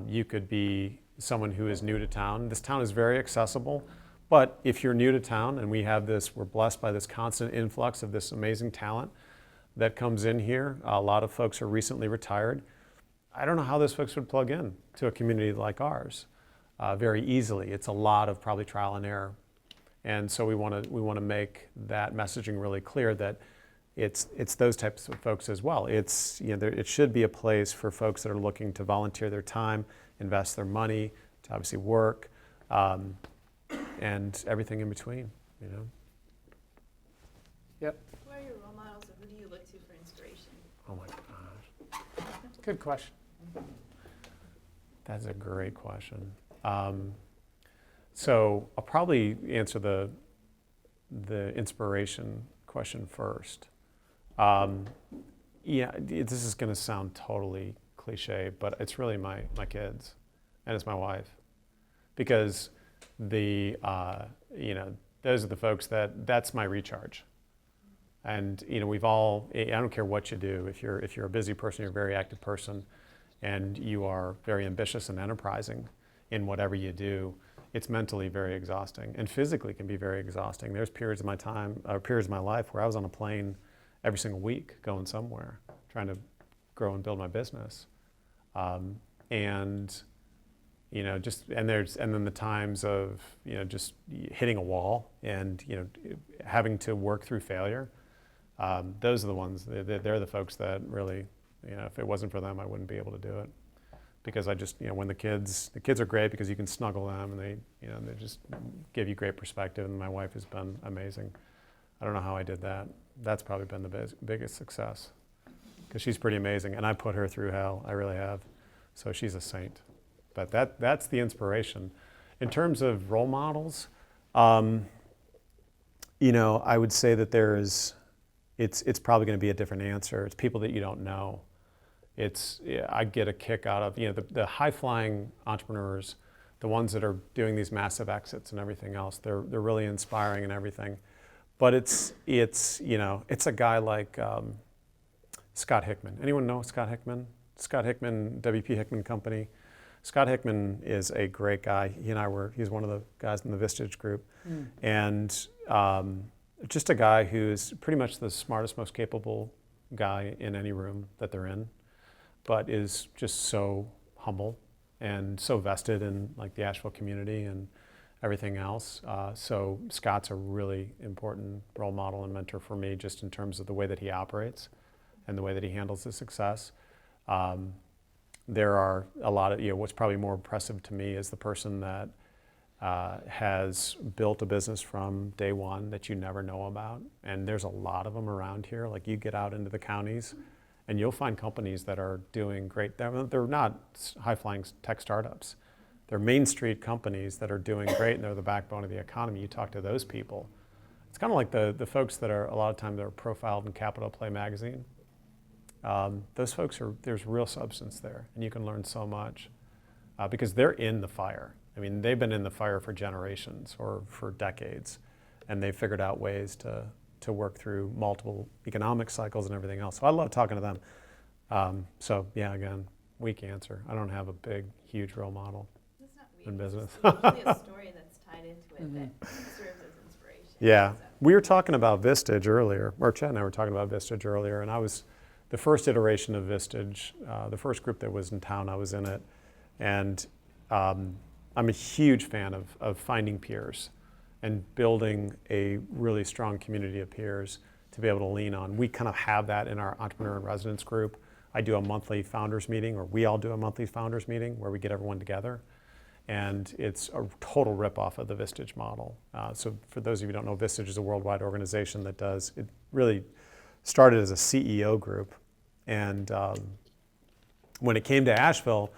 You could be someone who is new to town. This town is very accessible, but if you're new to town and we're blessed by this constant influx of this amazing talent, that comes in here. A lot of folks are recently retired. I don't know how those folks would plug in to a community like ours very easily. It's a lot of probably trial and error. And so we want to make that messaging really clear that it's those types of folks as well. It's, you know, it should be a place for folks that are looking to volunteer their time, invest their money, to obviously work, and everything in between, you know. Yep. Who are your role models, or who do you look to for inspiration? Oh my gosh, Good question. that's a great question. So I'll probably answer the inspiration question first. Yeah, this is going to sound totally cliche, but it's really my kids, and it's my wife, because you know, those are the folks that's my recharge. And you know, I don't care what you do. If you're a busy person, you're a very active person, and you are very ambitious and enterprising in whatever you do, it's mentally very exhausting, and physically can be very exhausting. There's periods of my life where I was on a plane every single week going somewhere, trying to grow and build my business. And you know, and then the times of, you know, just hitting a wall and, you know, having to work through failure. Those are the ones, they're the folks that really, you know, if it wasn't for them, I wouldn't be able to do it. Because I just, you know, when the kids are great because you can snuggle them, and they, you know, they just give you great perspective, and my wife has been amazing. I don't know how I did that. That's probably been the biggest success, because she's pretty amazing, and I put her through hell. I really have. So she's a saint. But that's the inspiration. In terms of role models, you know, I would say that it's probably going to be a different answer. It's people that you don't know. I get a kick out of, you know, the high-flying entrepreneurs, the ones that are doing these massive exits and everything else. They're really inspiring and everything. But it's you know, it's a guy like Scott Hickman. Anyone know Scott Hickman? Scott Hickman, WP Hickman Company. Scott Hickman is a great guy. He's one of the guys in the Vistage group. And just a guy who's pretty much the smartest, most capable guy in any room that they're in, but is just so humble and so vested in like the Asheville community and everything else. So Scott's a really important role model and mentor for me, just in terms of the way that he operates and the way that he handles his success. There are a lot of, you know, what's probably more impressive to me is the person that has built a business from day one that you never know about. And there's a lot of them around here. Like, you get out into the counties and you'll find companies that are doing great. They're not high-flying tech startups. They're Main Street companies that are doing great, and they're the backbone of the economy. You talk to those people. It's kind of like the folks that are, a lot of times, they're profiled in Capital Play magazine. Those folks there's real substance there, and you can learn so much because they're in the fire. I mean, they've been in the fire for generations or for decades, and they've figured out ways to work through multiple economic cycles and everything else. So I love talking to them. So yeah, again, weak answer. I don't have a big, huge role model in business. It's usually a story that's tied into it that serves as inspiration. Yeah, So. we were talking about Vistage earlier, or Chad and I were talking about Vistage earlier, and I was the first iteration of Vistage, the first group that was in town, I was in it, and I'm a huge fan of finding peers and building a really strong community of peers to be able to lean on. We kind of have that in our Entrepreneur in Residence group. I do a monthly founders meeting, or we all do a monthly founders meeting where we get everyone together. And it's a total ripoff of the Vistage model. So for those of you who don't know, Vistage is a worldwide organization that it really started as a CEO group. And when it came to Asheville,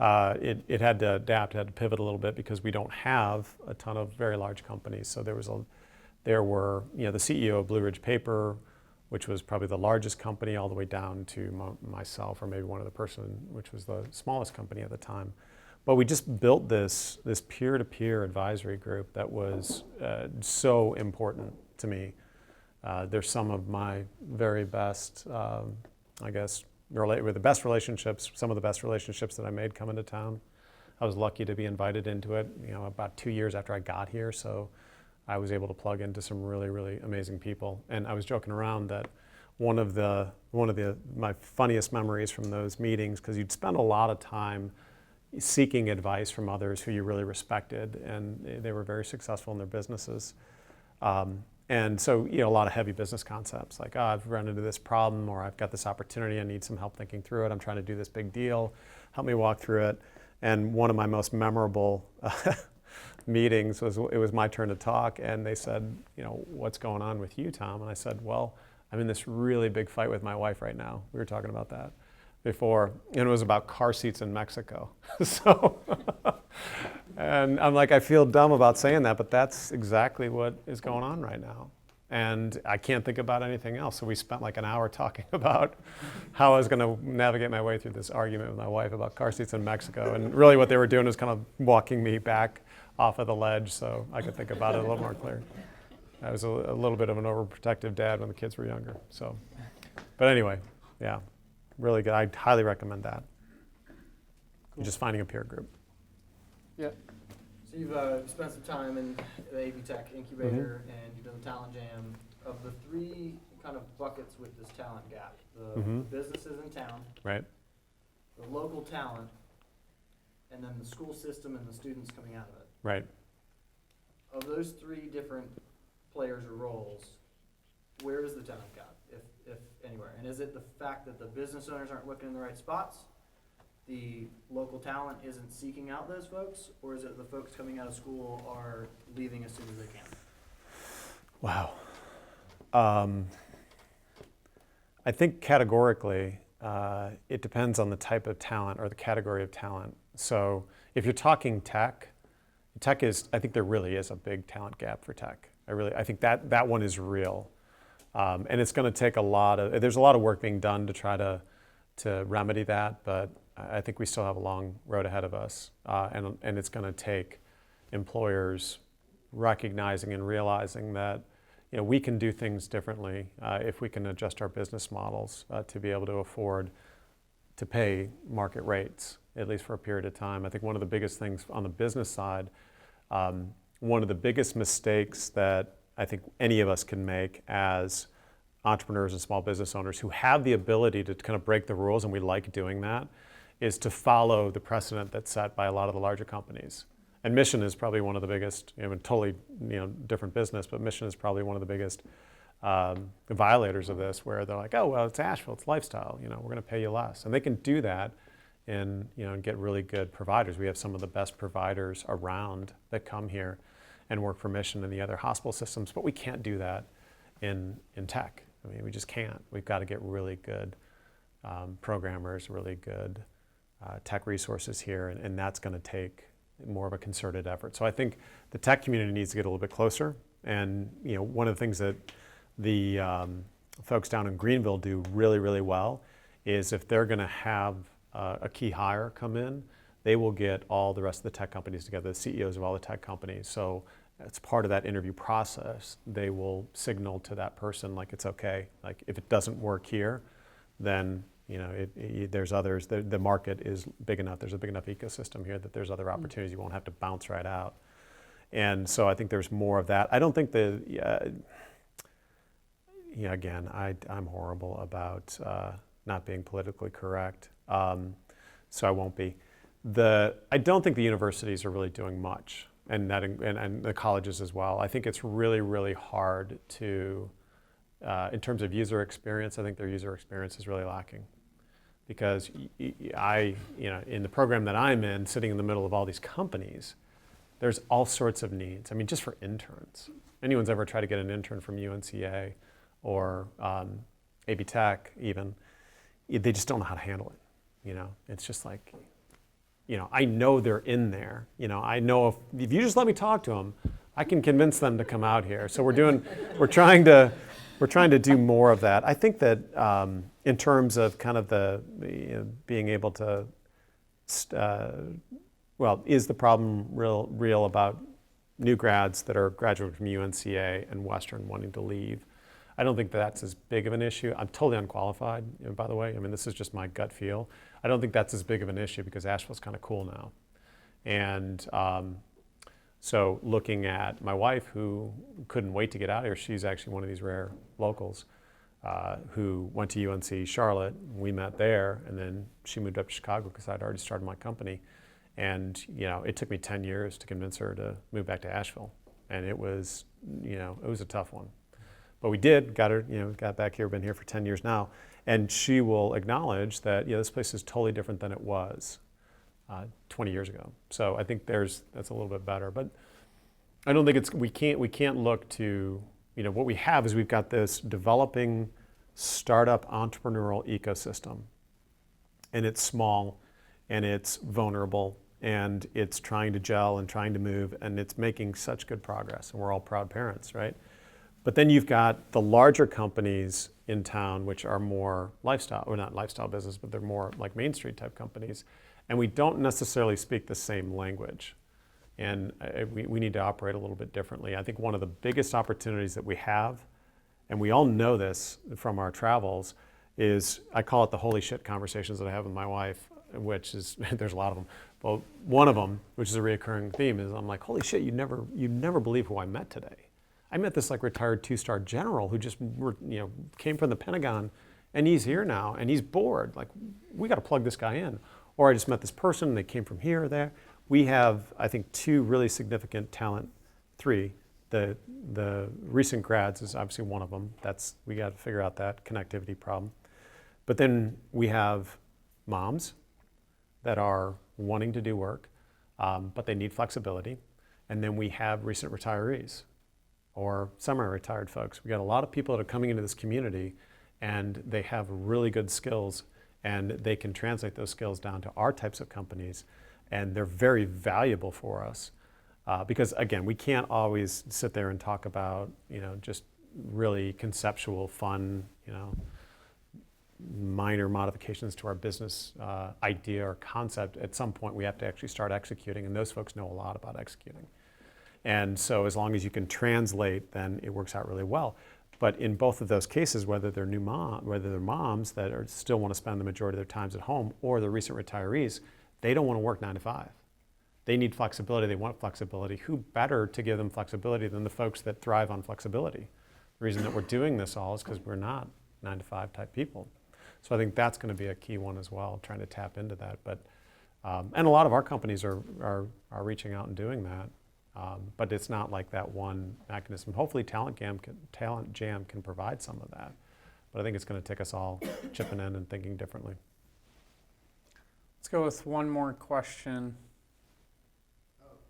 it had to adapt, it had to pivot a little bit because we don't have a ton of very large companies. So there were, you know, the CEO of Blue Ridge Paper, which was probably the largest company, all the way down to myself, or maybe one other person, which was the smallest company at the time. But we just built this peer-to-peer advisory group that was so important to me. They're some of my very best, I guess, with the best relationships, some of the best relationships that I made coming to town. I was lucky to be invited into it, you know, about 2 years after I got here, so I was able to plug into some really, really amazing people. And I was joking around that my funniest memories from those meetings, because you'd spend a lot of time seeking advice from others who you really respected, and they were very successful in their businesses. And so, a lot of heavy business concepts like, I've run into this problem, or I've got this opportunity, I need some help thinking through it, I'm trying to do this big deal, help me walk through it. And one of my most memorable meetings was, it was my turn to talk, and they said, what's going on with you, Tom? And I said, well, I'm in this really big fight with my wife right now. We were talking about that before, and it was about car seats in Mexico. So, and I'm like, I feel dumb about saying that, but that's exactly what is going on right now. And I can't think about anything else. So we spent like an hour talking about how I was going to navigate my way through this argument with my wife about car seats in Mexico. And really what they were doing was kind of walking me back off of the ledge so I could think about it a little more clearly. I was a little bit of an overprotective dad when the kids were younger. So, but anyway, yeah, really good. I highly recommend that. Cool. Just finding a peer group. Yeah. So you've spent some time in the AB Tech incubator, and you've done the Talent Jam. Of the three kind of buckets with this talent gap, the businesses in town, Right. the local talent, and then the school system and the students coming out of it. Right. Of those three different players or roles, where is the talent gap, if anywhere? And is it the fact that the business owners aren't looking in the right spots, the local talent isn't seeking out those folks, or is it the folks coming out of school are leaving as soon as they can? Wow. I think categorically, it depends on the type of talent or the category of talent. So if you're talking tech is, I think there really is a big talent gap for tech. I think that one is real. And it's going to take there's a lot of work being done to try to remedy that, but I think we still have a long road ahead of us. And it's going to take employers recognizing and realizing that we can do things differently if we can adjust our business models to be able to afford to pay market rates, at least for a period of time. I think one of the biggest things on the business side, one of the biggest mistakes that I think any of us can make as entrepreneurs and small business owners who have the ability to kind of break the rules, and we like doing that, is to follow the precedent that's set by a lot of the larger companies. And Mission is probably one of the biggest, totally different business, but Mission is probably one of the biggest violators of this, where they're like, oh, well, it's Asheville, it's lifestyle, we're going to pay you less. And they can do that and get really good providers. We have some of the best providers around that come here and work for Mission and the other hospital systems, but we can't do that in tech. We just can't. We've got to get really good programmers, really good tech resources here, and that's going to take more of a concerted effort. So I think the tech community needs to get a little bit closer. And one of the things that the folks down in Greenville do really, really well is if they're going to have a key hire come in, they will get all the rest of the tech companies together, the CEOs of all the tech companies. So as part of that interview process, they will signal to that person like it's okay. Like if it doesn't work here, then there's others. The market is big enough. There's a big enough ecosystem here that there's other opportunities. You won't have to bounce right out. And so I think there's more of that. I don't think again, I'm horrible about not being politically correct, so I won't be. I don't think the universities are really doing much, and the colleges as well. I think it's really, really hard to, in terms of user experience, I think their user experience is really lacking. Because in the program that I'm in, sitting in the middle of all these companies, there's all sorts of needs. Just for interns. Anyone's ever tried to get an intern from UNCA or AB Tech even, they just don't know how to handle it. It's just like, I know they're in there. I know if you just let me talk to them, I can convince them to come out here. So we're trying to do more of that. I think that in terms of kind of the being able to, is the problem real about new grads that are graduating from UNCA and Western wanting to leave? I don't think that's as big of an issue. I'm totally unqualified, by the way. This is just my gut feel. I don't think that's as big of an issue because Asheville's kind of cool now. And so looking at my wife, who couldn't wait to get out here, she's actually one of these rare locals. who went to UNC Charlotte. We met there, and then she moved up to Chicago because I'd already started my company. And it took me 10 years to convince her to move back to Asheville, and it was a tough one. But we did, got her, got back here, been here for 10 years now. And she will acknowledge that, this place is totally different than it was 20 years ago. So I think that's a little bit better. But I don't think we can't look to, what we have is we've got this developing startup entrepreneurial ecosystem. And it's small, and it's vulnerable, and it's trying to gel and trying to move, and it's making such good progress. And we're all proud parents, right? But then you've got the larger companies in town, which are more lifestyle, or not lifestyle business, but they're more like Main Street type companies. And we don't necessarily speak the same language. And we need to operate a little bit differently. I think one of the biggest opportunities that we have, and we all know this from our travels, is I call it the holy shit conversations that I have with my wife, which is, there's a lot of them. But one of them, which is a recurring theme, is I'm like, holy shit, you'd never believe who I met today. I met this retired 2-star general who just came from the Pentagon, and he's here now, and he's bored. Like, we got to plug this guy in. Or I just met this person, and they came from here or there. We have, I think, 2 really significant talent. 3. The recent grads is obviously one of them. We got to figure out that connectivity problem. But then we have moms that are wanting to do work, but they need flexibility. And then we have recent retirees, or semi-retired folks. We got a lot of people that are coming into this community, and they have really good skills, and they can translate those skills down to our types of companies, and they're very valuable for us. Because again, we can't always sit there and talk about, just really conceptual, fun, minor modifications to our business idea or concept. At some point, we have to actually start executing, and those folks know a lot about executing. And so as long as you can translate, then it works out really well. But in both of those cases, whether they're moms that still want to spend the majority of their times at home, or the recent retirees, they don't want to work 9 to 5. They need flexibility. They want flexibility. Who better to give them flexibility than the folks that thrive on flexibility? The reason that we're doing this all is because we're not 9 to 5 type people. So I think that's going to be a key one as well, trying to tap into that. But and a lot of our companies are reaching out and doing that. But it's not like that one mechanism. Hopefully Talent Jam can provide some of that. But I think it's going to take us all chipping in and thinking differently. Let's go with one more question.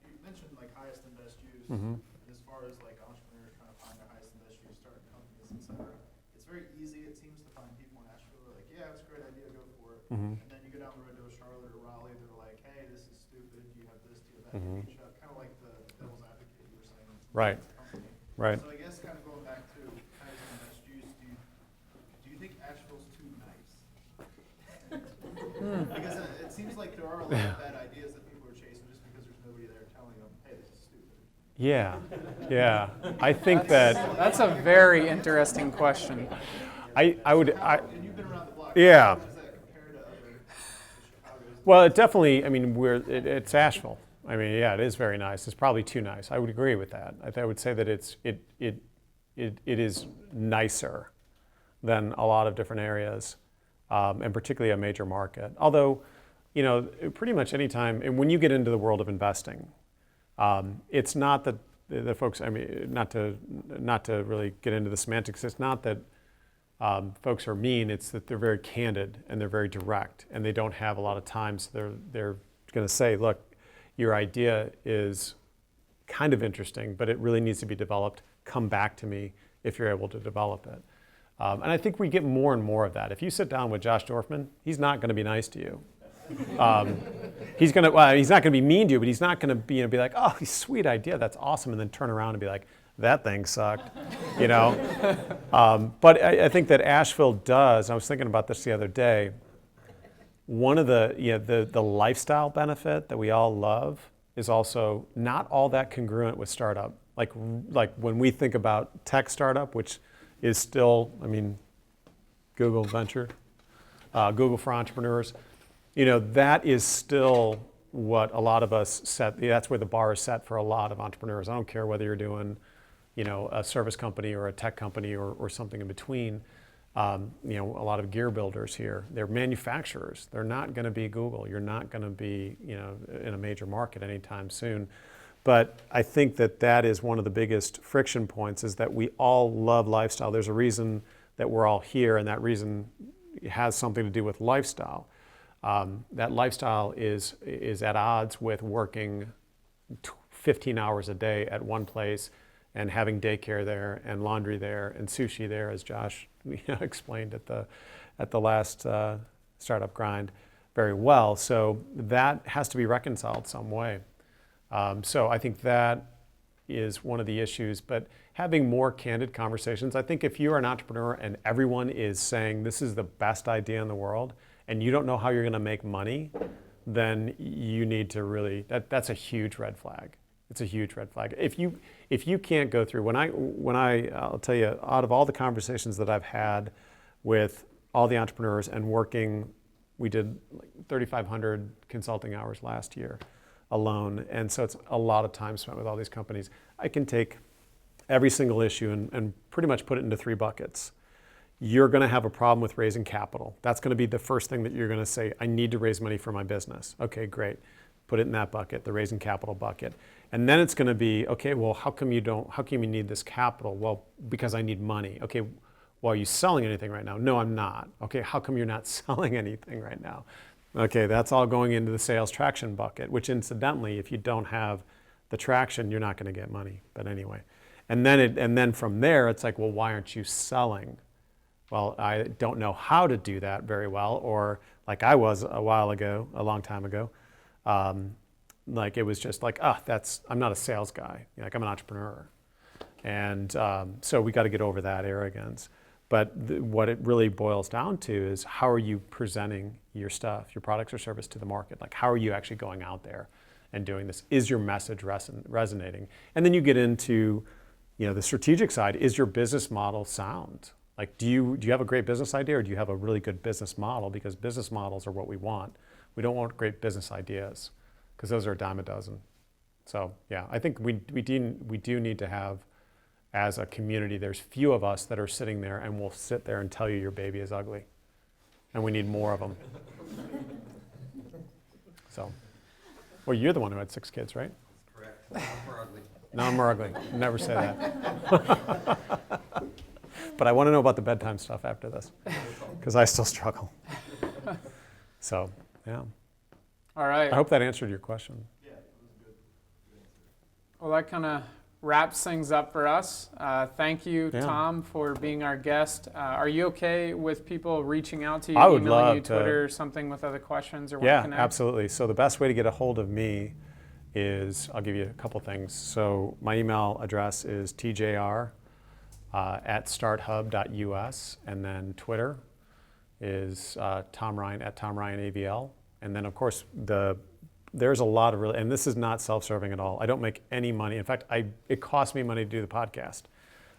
You mentioned highest and best use. Mm-hmm. And as far as entrepreneurs trying to find their highest and best use, starting companies, etc. It's very easy, it seems, to find people in Asheville who are like, yeah, it's a great idea, go for it. Mm-hmm. And then you go down the road to a Charlotte or Raleigh, they're like, hey, this is stupid, do you have this, do you have that? Mm-hmm. Kind of like the devil's advocate you were saying. Right. Company. Right. So I guess kind of going back to highest and best use, do you think Asheville's too nice? Because it seems like there are a lot of bad ideas that people are chasing just because there's nobody there telling them, hey, this is stupid. Yeah. I think That's a very interesting question. I would. And you've been around the block. Yeah. How does that compare to other Chicago's? Well, it definitely. I mean, it's Asheville. I mean, yeah, it is very nice. It's probably too nice. I would agree with that. I would say that it is nicer than a lot of different areas, and particularly a major market. Although, pretty much any time, and when you get into the world of investing, it's not that the folks. I mean, not to really get into the semantics. It's not that folks are mean. It's that they're very candid and they're very direct, and they don't have a lot of time. So they're going to say, look, your idea is kind of interesting, but it really needs to be developed. Come back to me if you're able to develop it. And I think we get more and more of that. If you sit down with Josh Dorfman, he's not going to be nice to you. He's not going to be mean to you, but he's not going to be like, oh, sweet idea, that's awesome, and then turn around and be like, that thing sucked, But I think that Asheville does. I was thinking about this the other day. One of the lifestyle benefit that we all love is also not all that congruent with startup. Like when we think about tech startup, which is still, Google venture, Google for entrepreneurs, that is still what a lot of us set. That's where the bar is set for a lot of entrepreneurs. I don't care whether you're doing, a service company or a tech company or something in between. A lot of gear builders here. They're manufacturers. They're not going to be Google. You're not going to be, in a major market anytime soon. But I think that is one of the biggest friction points, is that we all love lifestyle. There's a reason that we're all here, and that reason has something to do with lifestyle. That lifestyle is at odds with working 15 hours a day at one place and having daycare there and laundry there and sushi there, as Josh explained at the last startup grind very well. So that has to be reconciled some way. So I think that is one of the issues. But having more candid conversations, I think if you're an entrepreneur and everyone is saying this is the best idea in the world and you don't know how you're going to make money, then you need to really, that's a huge red flag. It's a huge red flag. If you can't go through, I'll tell you, out of all the conversations that I've had with all the entrepreneurs and working, we did like 3,500 consulting hours last year alone. And so it's a lot of time spent with all these companies. I can take every single issue and pretty much put it into 3 buckets. You're going to have a problem with raising capital. That's going to be the first thing that you're going to say, I need to raise money for my business. Okay, great. Put it in that bucket, the raising capital bucket. And then it's going to be, okay, well, how come you need this capital? Well, because I need money. Okay, well, are you selling anything right now? No, I'm not. Okay, how come you're not selling anything right now? Okay, that's all going into the sales traction bucket, which incidentally, if you don't have the traction, you're not going to get money. But anyway, and then from there, it's like, well, why aren't you selling? Well, I don't know how to do that very well, or like I was a long time ago. Like it was just like, I'm not a sales guy. Like I'm an entrepreneur. And so we got to get over that arrogance. But what it really boils down to is how are you presenting your stuff, your products or service to the market? Like how are you actually going out there and doing this? Is your message resonating? And then you get into the strategic side. Is your business model sound? Like do you have a great business idea, or do you have a really good business model? Because business models are what we want. We don't want great business ideas, because those are a dime a dozen. So yeah, I think we do need to have, as a community, there's few of us that are sitting there and will sit there and tell you your baby is ugly. And we need more of them. So, well, you're the one who had 6 kids, right? Correct. Now we're ugly. Now I'm ugly. Never say that. But I want to know about the bedtime stuff after this, because I still struggle. So, yeah. All right. I hope that answered your question. Yeah, it was a good answer. Well, that kind of wraps things up for us. Thank you, Yeah. Tom, for being our guest. Are you okay with people reaching out to you, I would emailing love you, to. Twitter, or something with other questions or want to Yeah, connect? absolutely. So the best way to get a hold of me is, I'll give you a couple things. So my email address is tjr at starthub.us, and then Twitter is Tom Ryan at Tom Ryan AVL. And then of course there's a lot of and this is not self-serving at all. I don't make any money. In fact, it costs me money to do the podcast.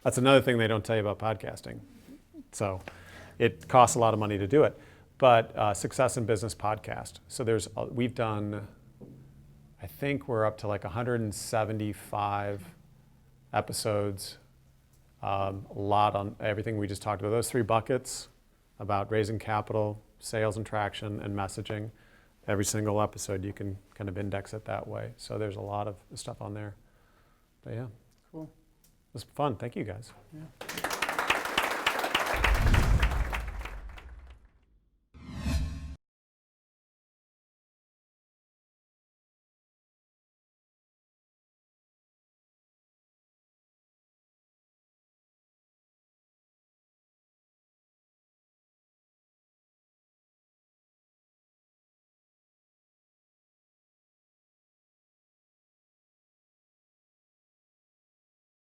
That's another thing they don't tell you about podcasting. So it costs a lot of money to do it. But Success in Business Podcast. So we've done, I think we're up to like 175 episodes. A lot on everything we just talked about. Those 3 buckets about raising capital, sales and traction, and messaging. Every single episode you can kind of index it that way. So there's a lot of stuff on there. But yeah. Cool. It was fun. Thank you guys. Yeah.